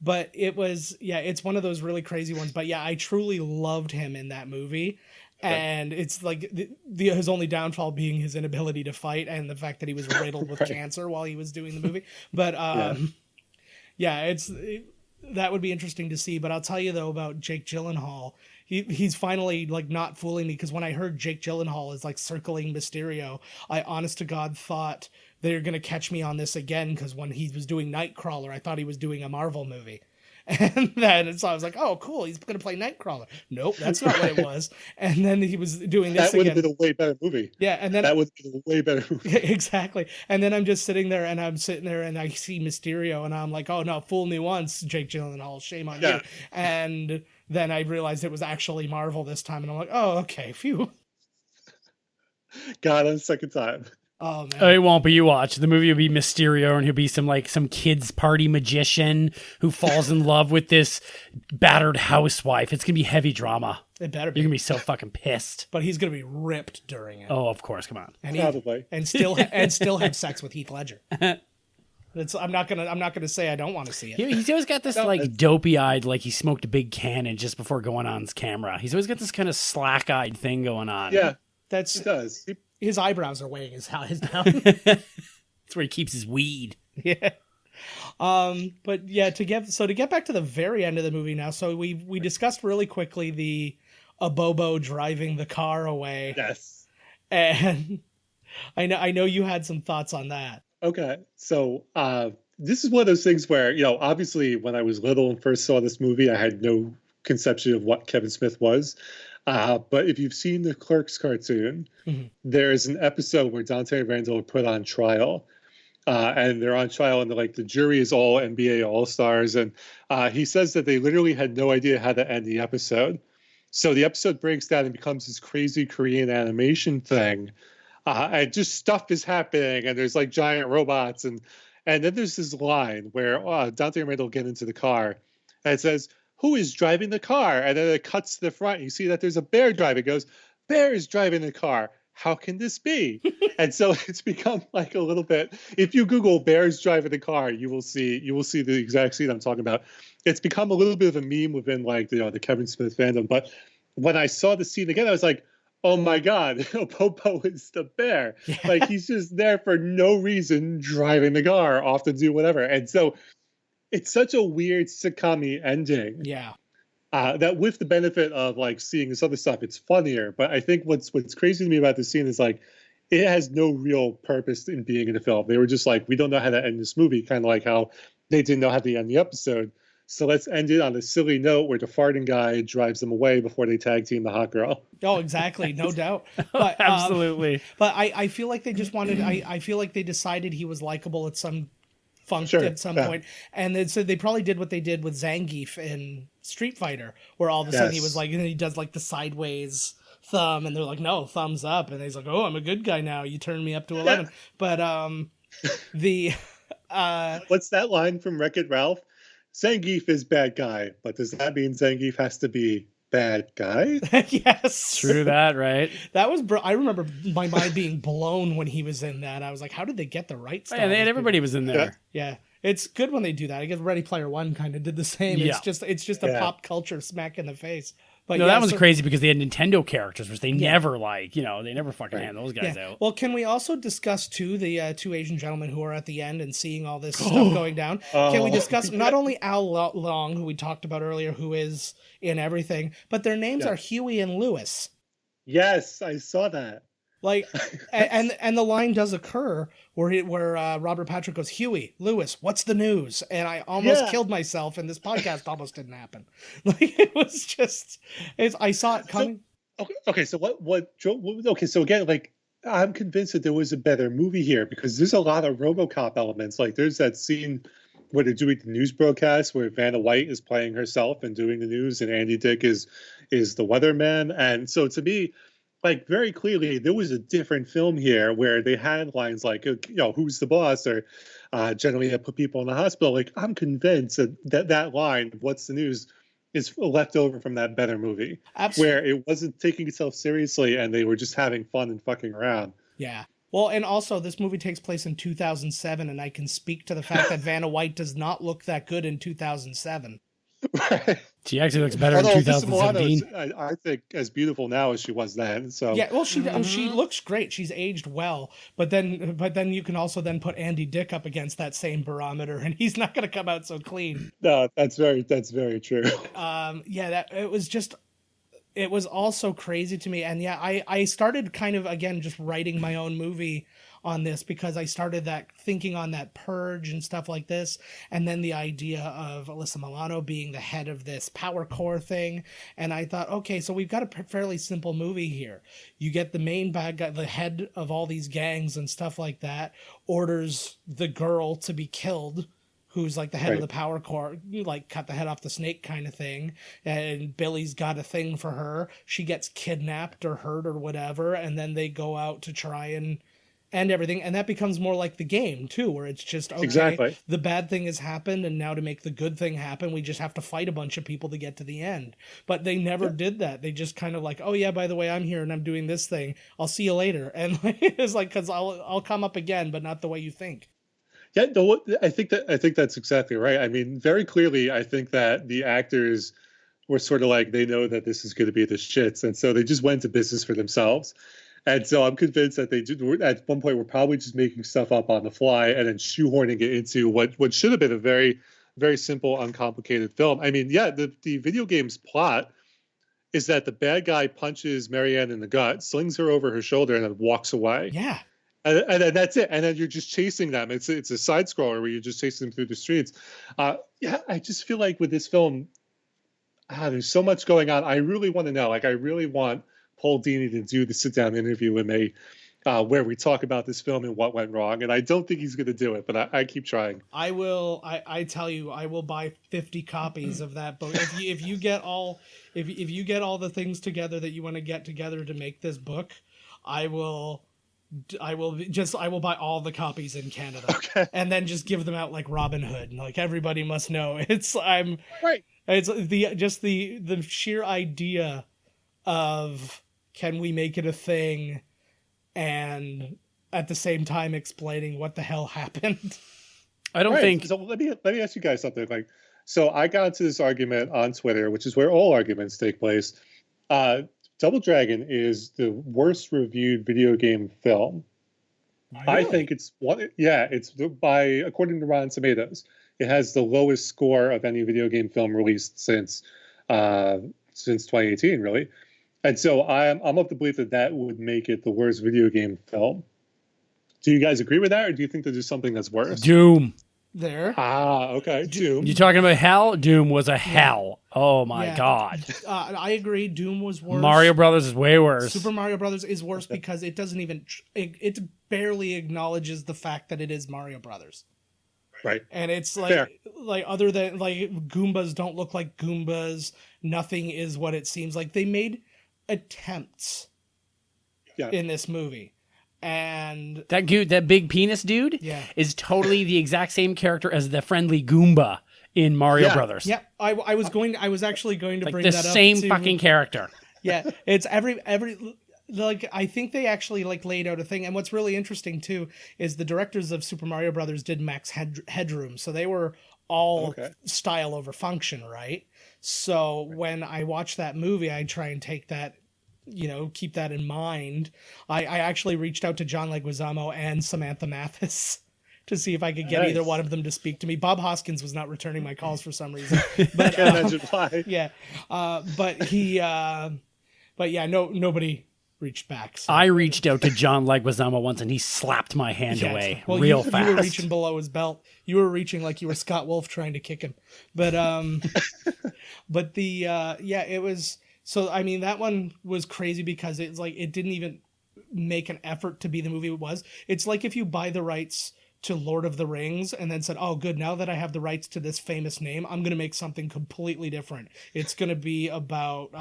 But it's one of those really crazy ones. But yeah, I truly loved him in that movie. And it's like his only downfall being his inability to fight and the fact that he was riddled with cancer while he was doing the movie. But that would be interesting to see. But I'll tell you though about Jake Gyllenhaal. He's finally like not fooling me, because when I heard Jake Gyllenhaal is like circling Mysterio, I honest to God thought they're gonna catch me on this again, because when he was doing Nightcrawler, I thought he was doing a Marvel movie. And so I was like, oh, cool, he's going to play Nightcrawler. Nope, that's not what it was. And then he was doing this That would again. have been a way better movie. Yeah, and then that would have been a way better movie. Exactly. And then I'm just sitting there, and I see Mysterio, and I'm like, oh no, fool me once, Jake Gyllenhaal, shame on you. And then I realized it was actually Marvel this time, and I'm like, oh, okay, phew. Got it, second time. Oh man. It won't be. You watch. The movie will be Mysterio, and he'll be some kid's party magician who falls in love with this battered housewife. It's gonna be heavy drama. It better be. You're gonna be so fucking pissed. But he's gonna be ripped during it. Oh, of course. Come on. And Probably. And still have sex with Heath Ledger. I'm not gonna say I don't want to see it. He's always got this dopey-eyed, like he smoked a big cannon just before going on camera. He's always got this kind of slack-eyed thing going on. Yeah, he does. His eyebrows are weighing his down. That's where he keeps his weed. Yeah. But yeah, to get back to the very end of the movie now. So we discussed really quickly the a Bobo driving the car away. Yes. And I know you had some thoughts on that. Okay. So this is one of those things where, obviously when I was little and first saw this movie, I had no conception of what Kevin Smith was. But if you've seen the Clerks cartoon, there is an episode where Dante and Randall are put on trial. And they're on trial, and like the jury is all NBA All-Stars. And he says that they literally had no idea how to end the episode. So the episode breaks down and becomes this crazy Korean animation thing. And just stuff is happening, and there's like giant robots, and then there's this line where Dante and Randall get into the car, and it says, "Who is driving the car?" And then it cuts to the front. And you see that there's a bear driving. It goes, "Bear is driving the car. How can this be?" And so it's become like a little bit. If you Google "bears driving the car," you will see the exact scene I'm talking about. It's become a little bit of a meme within like the Kevin Smith fandom. But when I saw the scene again, I was like, oh my God, Popo is the bear. Yeah. Like he's just there for no reason, driving the car off to do whatever. And so it's such a weird sitcom-y ending. Yeah. That with the benefit of like seeing this other stuff, it's funnier. But I think what's crazy to me about this scene is like it has no real purpose in being in the film. They were just like, we don't know how to end this movie, kind of like how they didn't know how to end the episode. So let's end it on a silly note where the farting guy drives them away before they tag team the hot girl. Oh, exactly. No doubt. But, absolutely. But I feel like they just wanted, I feel like they decided he was likable at some function at some point. And then so they probably did what they did with Zangief in Street Fighter, where all of a sudden he was like, and he does like the sideways thumb, and they're like, no, thumbs up. And he's like, oh, I'm a good guy now. You turned me up to 11. But what's that line from Wreck-It Ralph? Zangief is bad guy, but does that mean Zangief has to be bad guy? Yes. True that, right? That was, I remember my mind being blown when he was in that. I was like, how did they get the right stuff? Yeah, everybody was in there. Yeah. It's good when they do that. I guess Ready Player One kind of did the same. Yeah. It's just a pop culture smack in the face. But no, that one's crazy because they had Nintendo characters, which they never they never fucking hand those guys out. Well, can we also discuss too the two Asian gentlemen who are at the end and seeing all this stuff going down? Can we discuss not only Al Long, who we talked about earlier, who is in everything, but their names are Huey and Lewis. Yes, I saw that. Like, and the line does occur where Robert Patrick goes, Huey, Lewis, what's the news? And I almost killed myself, and this podcast almost didn't happen. Like, it was just, I saw it coming. Okay, so okay, so again, like, I'm convinced that there was a better movie here because there's a lot of RoboCop elements. Like, there's that scene where they're doing the news broadcast where Vanna White is playing herself and doing the news, and Andy Dick is the weatherman. And so to me, like very clearly, there was a different film here where they had lines like, who's the boss, or generally I put people in the hospital. Like, I'm convinced that line, what's the news, is left over from that better movie. Absolutely. Where it wasn't taking itself seriously and they were just having fun and fucking around. Yeah. Well, and also this movie takes place in 2007, and I can speak to the fact that Vanna White does not look that good in 2007. Right. She actually looks better in 2017. I think as beautiful now as she was then. So yeah, well, she looks great. She's aged well, but then you can also then put Andy Dick up against that same barometer, and he's not going to come out so clean. No, that's very true. It was all so crazy to me, and I started kind of again just writing my own movie on this because I started thinking on that Purge and stuff like this, and then the idea of Alyssa Milano being the head of this power core thing, and I thought, okay, so we've got a fairly simple movie here. You get the main bad guy, the head of all these gangs and stuff like that, orders the girl to be killed, who's like the head of the power core, like cut the head off the snake kind of thing. And Billy's got a thing for her. She gets kidnapped or hurt or whatever. And then they go out to try and end everything. And that becomes more like the game too, where it's just, okay, the bad thing has happened. And now to make the good thing happen, we just have to fight a bunch of people to get to the end. But they never did that. They just kind of like, oh yeah, by the way, I'm here and I'm doing this thing. I'll see you later. And it's like, cause I'll come up again, but not the way you think. Yeah, no, I think that's exactly right. I mean, very clearly, I think that the actors were sort of like, they know that this is going to be the shits, and so they just went to business for themselves. And so I'm convinced that they did, at one point, were probably just making stuff up on the fly and then shoehorning it into what should have been a very, very simple, uncomplicated film. I mean, yeah, the video game's plot is that the bad guy punches Marianne in the gut, slings her over her shoulder, and then walks away. Yeah. And then that's it. And then you're just chasing them. It's a side scroller where you're just chasing them through the streets. Yeah, I just feel like with this film, there's so much going on. I really want to know. Like, I really want Paul Dini to do the sit down interview with me, where we talk about this film and what went wrong. And I don't think he's going to do it, but I keep trying. I will. I tell you, I will buy 50 copies of that book if you get all if you get all the things together that you want to get together to make this book. I will buy all the copies in Canada, okay, and then just give them out like Robin Hood. Like, everybody must know. It's the sheer idea of, can we make it a thing, and at the same time explaining what the hell happened. I don't think. So let me ask you guys something. Like, so I got into this argument on Twitter, which is where all arguments take place. Double Dragon is the worst reviewed video game film. Really? I think it's one. Yeah, it's according to Rotten Tomatoes, it has the lowest score of any video game film released since 2018, really. And so I'm of the belief that would make it the worst video game film. Do you guys agree with that, or do you think that there's something that's worse? Doom. There. Okay. Doom. You talking about hell? Doom was a hell. Oh my god. I agree. Doom was worse. Mario Brothers is way worse. Super Mario Brothers is worse because it doesn't even it barely acknowledges the fact that it is Mario Brothers. Right. And it's like other than like Goombas don't look like Goombas, nothing is what it seems like. They made attempts in this movie. And that big penis dude is totally the exact same character as the friendly Goomba in Mario Brothers. Yeah, I was actually going to like bring the that up. Same fucking character. Yeah, it's every like, I think they actually like laid out a thing. And what's really interesting too is the directors of Super Mario Brothers did Max Headroom, so they were all style over function, right? So when I watch that movie, I try and take that, keep that in mind. I actually reached out to John Leguizamo and Samantha Mathis to see if I could get either one of them to speak to me. Bob Hoskins was not returning my calls for some reason. But, can't imagine why. Yeah. Nobody reached back. So. I reached out to John Leguizamo once and he slapped my hand away fast. You were reaching below his belt. You were reaching like you were Scott Wolf trying to kick him. But it was. So, I mean, that one was crazy because it's like it didn't even make an effort to be the movie it was. It's like if you buy the rights to Lord of the Rings and then said, oh, good, now that I have the rights to this famous name, I'm going to make something completely different. It's going to be about,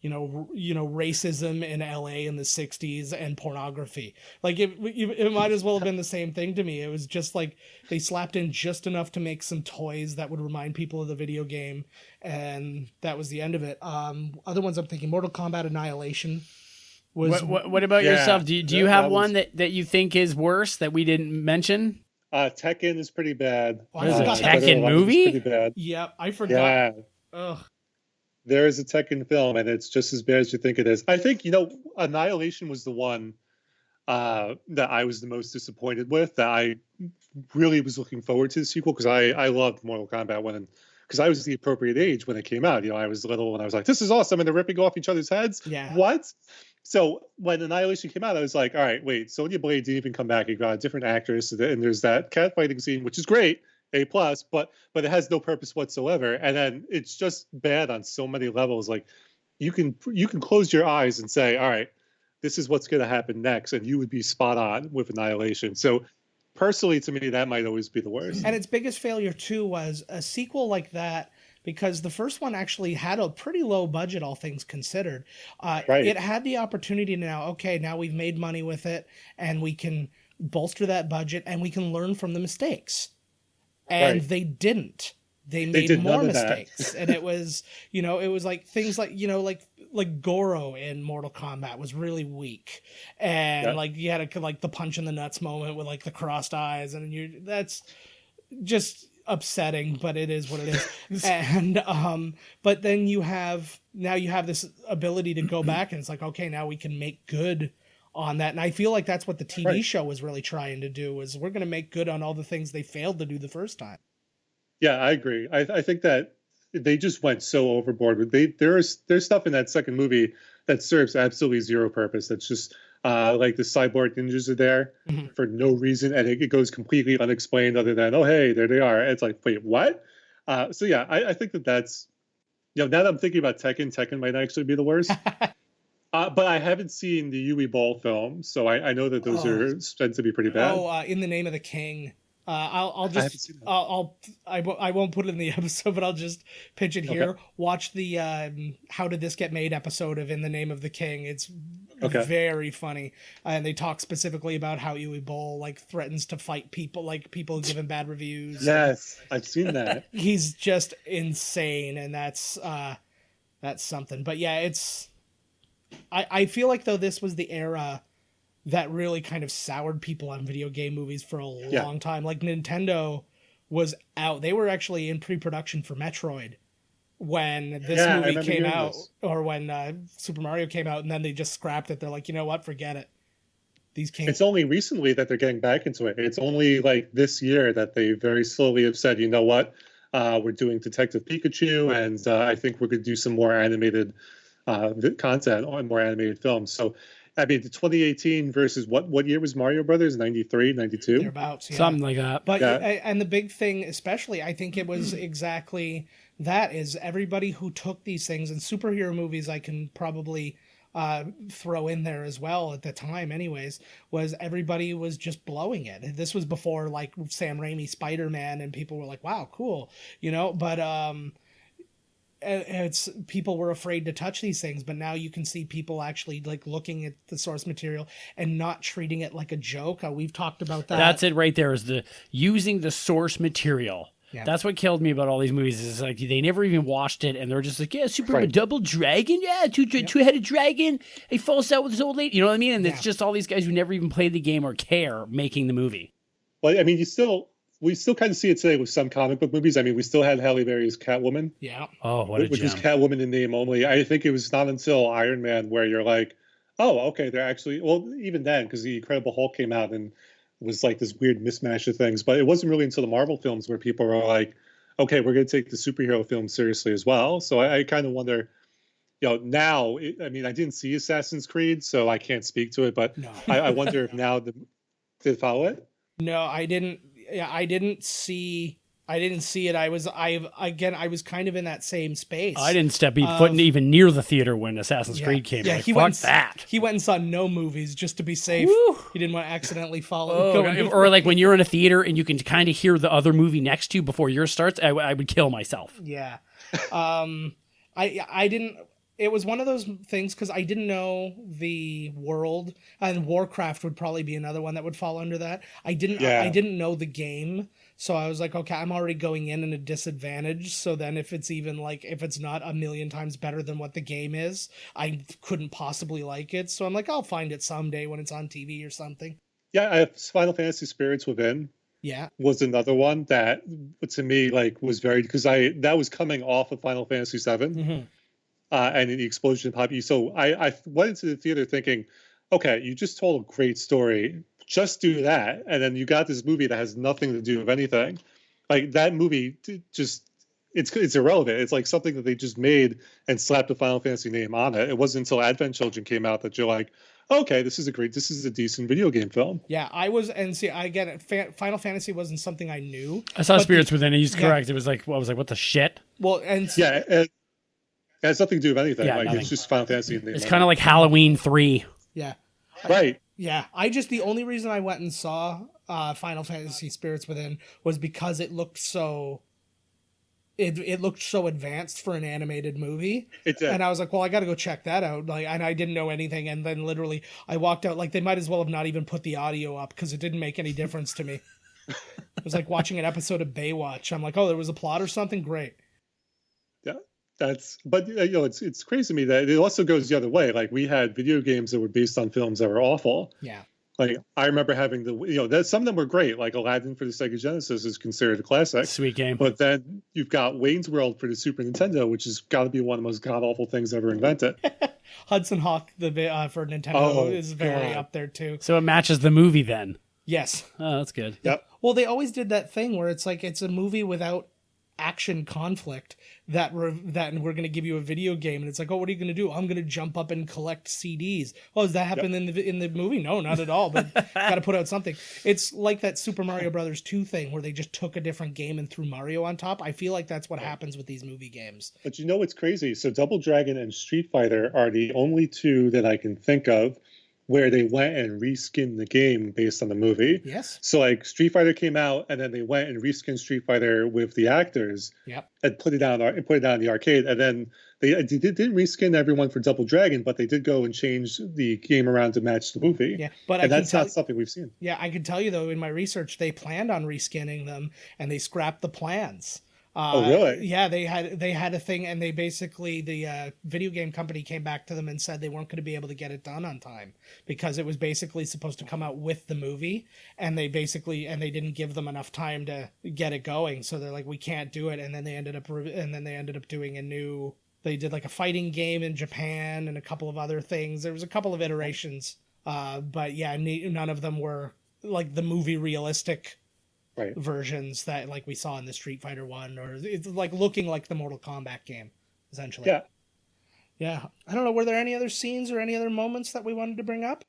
racism in LA in the 60s and pornography. Like, it might as well have been the same thing to me. It was just like they slapped in just enough to make some toys that would remind people of the video game, and that was the end of it. Other ones I'm thinking, Mortal Kombat Annihilation was... What about yourself? Do you have one that you think is worse that we didn't mention? Tekken is pretty bad. There's a Tekken movie? Pretty bad. Yeah, I forgot. Yeah. Ugh. There is a Tekken film, and it's just as bad as you think it is. I think, Annihilation was the one that I was the most disappointed with, that I really was looking forward to the sequel, because I loved Mortal Kombat because I was the appropriate age when it came out. I was little, and I was like, this is awesome, and they're ripping off each other's heads? Yeah. What? So when Annihilation came out, I was like, all right, wait, Sonya Blade didn't even come back. It got a different actress, and there's that catfighting scene, which is great. A+, but it has no purpose whatsoever, and then it's just bad on so many levels. Like, you can close your eyes and say, all right, this is what's going to happen next, and you would be spot on with Annihilation. So personally, to me, that might always be the worst. And its biggest failure too was a sequel like that, because the first one actually had a pretty low budget, all things considered. Right. It had the opportunity now we've made money with it, and we can bolster that budget, and we can learn from the mistakes. And they didn't. They made more mistakes. And it was, it was like things like, like Goro in Mortal Kombat was really weak. And like you had the punch in the nuts moment with like the crossed eyes, and that's just upsetting, but it is what it is. And but then you have this ability to go back, and it's like, okay, now we can make good on that. And I feel like that's what the TV show was really trying to do, is we're going to make good on all the things they failed to do the first time. Yeah, I agree. I think that they just went so overboard. But there's stuff in that second movie that serves absolutely zero purpose. That's just like the cyborg ninjas are there for no reason, and it goes completely unexplained other than, oh hey, there they are. And it's like, wait, what? So yeah, I think that's, now that I'm thinking about Tekken might actually be the worst. But I haven't seen the Yui Ball film, so I know that those are said to be pretty bad. In the Name of the King. I'll I haven't just seen that. I won't put it in the episode, but I'll just pitch it here. Okay. Watch the How Did This Get Made episode of In the Name of the King. It's Okay. very funny, and they talk specifically about how Yui Boll like threatens to fight people, like people who give him bad reviews. Yes, I've seen that. He's just insane, and that's something. But yeah, I feel like though this was the era that really kind of soured people on video game movies for a long time. Like Nintendo was out. They were actually in pre-production for Metroid when this movie came out, or when Super Mario came out, and then they just scrapped it. They're like, you know what? Forget it. These came. It's only recently that they're getting back into it. It's only like this year that they very slowly have said, you know what? We're doing Detective Pikachu, and I think we're going to do some more animated content on more animated films. So, I mean, the 2018 versus what year was Mario Brothers? 93, 92? Thereabouts, yeah. Something like that. But and the big thing, especially, I think it was exactly that, is everybody who took these things, and superhero movies I can probably throw in there as well at the time anyways, was everybody was just blowing it. This was before like Sam Raimi Spider-Man, and people were like, wow, cool, but it's people were afraid to touch these things, but now you can see people actually like looking at the source material and not treating it like a joke. We've talked about that. That's it right there, is the using the source material. Yeah. That's what killed me about all these movies. Is like they never even watched it, and they're just like, yeah, Superman, double dragon, yeah, two-headed dragon. He falls out with his old lady. You know what I mean? And it's just all these guys who never even played the game or care making the movie. Well, I mean, we still kind of see it today with some comic book movies. I mean, we still had Halle Berry's Catwoman. Yeah. Oh, what a which gem. was Catwoman in name only. I think it was not until Iron Man where you're like, oh, okay, they're actually, well, even then, because the Incredible Hulk came out and was like this weird mismatch of things. But it wasn't really until the Marvel films where people were like, okay, we're going to take the superhero film seriously as well. So I kind of wonder, now, I mean, I didn't see Assassin's Creed, so I can't speak to it, but no. I wonder if now, did it follow it? No, I didn't. Yeah, I didn't see it. I was kind of in that same space. I didn't step foot even near the theater when Assassin's Creed came out. Yeah, he went and saw no movies just to be safe. Woo. He didn't want to accidentally follow. Or like when you're in a theater and you can kind of hear the other movie next to you before yours starts, I would kill myself. Yeah. I didn't. It was one of those things because I didn't know the world, and Warcraft would probably be another one that would fall under that. I didn't know the game, so I was like, okay, I'm already going in a disadvantage. So then if it's not a million times better than what the game is, I couldn't possibly like it. So I'm like, I'll find it someday when it's on TV or something. Yeah, Final Fantasy Spirits Within. Yeah, was another one that to me was very, because that was coming off of Final Fantasy VII. Mm-hmm. And the explosion of popularity. So I went into the theater thinking, okay, you just told a great story. Just do that. And then you got this movie that has nothing to do with anything. Like that movie just, it's irrelevant. It's like something that they just made and slapped a Final Fantasy name on it. It wasn't until Advent Children came out that you're like, okay, this is a decent video game film. Yeah, I get it. Final Fantasy wasn't something I knew. I saw Spirits Within, and he's correct. It was like, what the shit? Well, and it has nothing to do with anything. Nothing. It's just Final Fantasy. It's kind of like Halloween 3. Yeah. Right. The only reason I went and saw Final Fantasy Spirits Within was because it looked so advanced for an animated movie. It did. And I was like, well, I got to go check that out. And I didn't know anything. And then literally I walked out, they might as well have not even put the audio up because it didn't make any difference to me. It was like watching an episode of Baywatch. I'm like, oh, there was a plot or something? Great. Yeah. But it's crazy to me that it also goes the other way. Like we had video games that were based on films that were awful. Yeah. Like I remember having some of them were great. Like Aladdin for the Sega Genesis is considered a classic. Sweet game. But then you've got Wayne's World for the Super Nintendo, which has got to be one of the most god awful things ever invented. Hudson Hawk for Nintendo is very up there too. So it matches the movie then. Yes. Oh, that's good. Yep. Well, they always did that thing where it's like it's a movie without action conflict that we're going to give you a video game, and it's like, oh, what are you going to do? I'm going to jump up and collect CDs. Oh, does that happen in the movie? No, not at all. But got to put out something. It's like that Super Mario Brothers 2 thing where they just took a different game and threw Mario on top. I feel like that's what happens with these movie games. But you know what's crazy? So Double Dragon and Street Fighter are the only two that I can think of where they went and reskinned the game based on the movie. Yes. So like Street Fighter came out, and then they went and reskinned Street Fighter with the actors. Yep. And put it down in the arcade. And then they didn't reskin everyone for Double Dragon, but they did go and change the game around to match the movie. Yeah, but that's not something we've seen. Yeah, I can tell you though, in my research, they planned on reskinning them, and they scrapped the plans. Oh, really? Yeah, they had a thing, and they basically, the video game company came back to them and said they weren't going to be able to get it done on time because it was basically supposed to come out with the movie, and they didn't give them enough time to get it going. So they're like, we can't do it, and then they ended up doing they did like a fighting game in Japan and a couple of other things. There was a couple of iterations, but yeah, none of them were like the movie realistic. Right. Versions that like we saw in the Street Fighter one, or it's like looking like the Mortal Kombat game, essentially. Yeah. I don't know. Were there any other scenes or any other moments that we wanted to bring up?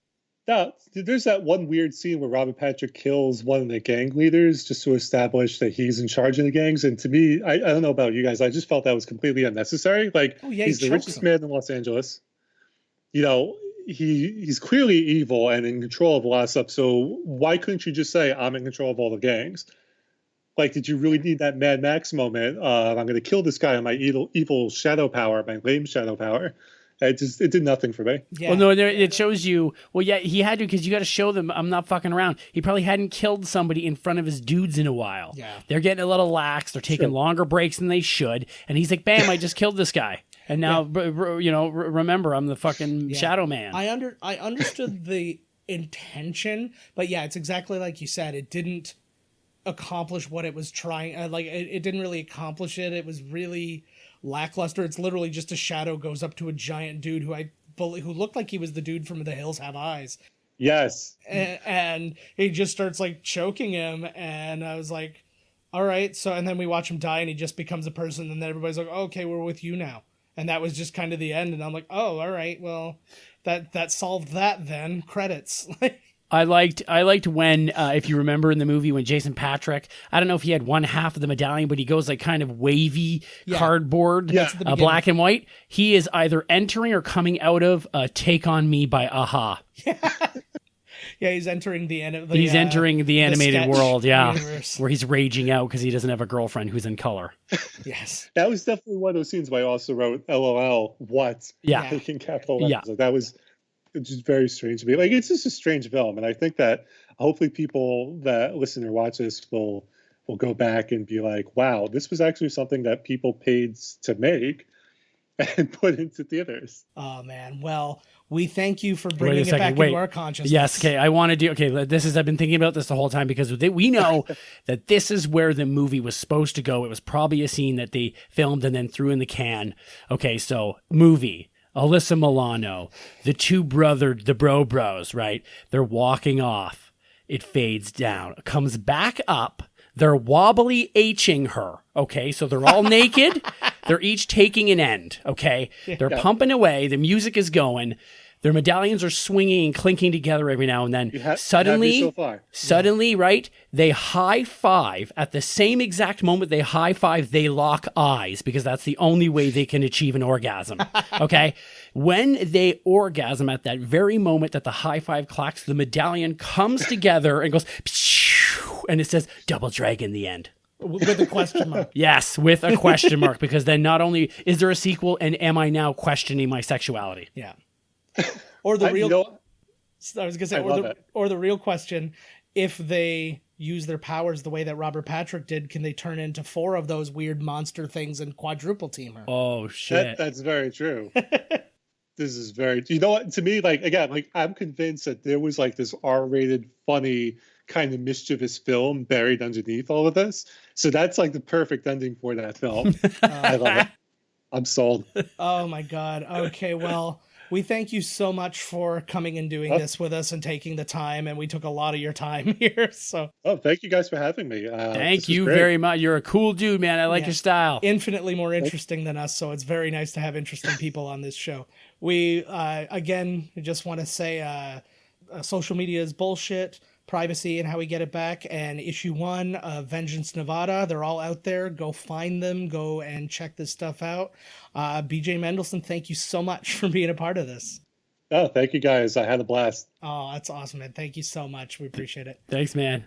No, there's that one weird scene where Robert Patrick kills one of the gang leaders just to establish that he's in charge of the gangs. And to me, I don't know about you guys, I just felt that was completely unnecessary. Like, he's the richest man in Los Angeles. You know, he's clearly evil and in control of a lot of stuff. So why couldn't you just say, I'm in control of all the gangs? Like, did you really need that Mad Max moment? I'm going to kill this guy on my evil shadow power, my lame shadow power. It did nothing for me. Yeah. Well, no, it shows you. Well, yeah, he had to, because you got to show them I'm not fucking around. He probably hadn't killed somebody in front of his dudes in a while. Yeah. They're getting a little lax. They're taking longer breaks than they should. And he's like, bam, I just killed this guy. And now, remember, I'm the fucking shadow man. I understood the intention, but yeah, it's exactly like you said. It didn't accomplish what it was trying. It didn't really accomplish it. It was really lackluster. It's literally just a shadow goes up to a giant dude who looked like he was the dude from The Hills Have Eyes. Yes. And he just starts like choking him, and I was like, all right. So, and then we watch him die, and he just becomes a person, and then everybody's like, okay, we're with you now. And that was just kind of the end. And I'm like, oh, all right, well, that solved that then. Credits. I liked when, if you remember in the movie, when Jason Patrick, I don't know if he had one half of the medallion, but he goes like kind of wavy cardboard, black and white. He is either entering or coming out of Take On Me by Aha. Yeah, he's entering the end of he's entering the animated world, universe. Where he's raging out because he doesn't have a girlfriend who's in color. Yes. That was definitely one of those scenes where I also wrote LOL, what? Yeah. Taking capital letters. Like, that was just very strange to me. Like, it's just a strange film. And I think that hopefully people that listen or watch this will go back and be like, wow, this was actually something that people paid to make and put into theaters. Oh, man. Well, we thank you for bringing it back into our consciousness. Yes, okay. I've been thinking about this the whole time because we know that this is where the movie was supposed to go. It was probably a scene that they filmed and then threw in the can. Okay, so movie. Alyssa Milano, the bro bros, right? They're walking off. It fades down. It comes back up. They're wobbly H-ing her. Okay, so they're all naked. They're each taking an end. Okay, they're pumping away. The music is going. Their medallions are swinging and clinking together every now and then. Suddenly, right? They high five at the same exact moment. They high five. They lock eyes because that's the only way they can achieve an orgasm. Okay, when they orgasm at that very moment that the high five clacks, the medallion comes together and goes, and it says "Double Dragon" the end. With a question mark. Yes, with a question mark, because then not only is there a sequel, and am I now questioning my sexuality? Yeah. Or the real, I was gonna say, or the real question: if they use their powers the way that Robert Patrick did, can they turn into 4 of those weird monster things and quadruple team her? Oh shit! That's very true. This is very. You know what? To me, like again, like I'm convinced that there was like this R-rated, funny, kind of mischievous film buried underneath all of this. So that's like the perfect ending for that film. I love it. I'm sold. Oh my god. Okay, well, We thank you so much for coming and doing this with us and taking the time. And we took a lot of your time here. So, thank you guys for having me. Thank you very much. You're a cool dude, man. I like your style. Infinitely more interesting than us. So it's very nice to have interesting people on this show. We, again, just want to say social media is bullshit. Privacy and How We Get It Back, and issue 1 of Vengeance Nevada. They're all out there. Go find them. Go and check this stuff out. BJ Mendelson, thank you so much for being a part of this. Oh, thank you guys. I had a blast. Oh, that's awesome, man. Thank you so much. We appreciate it. Thanks, man.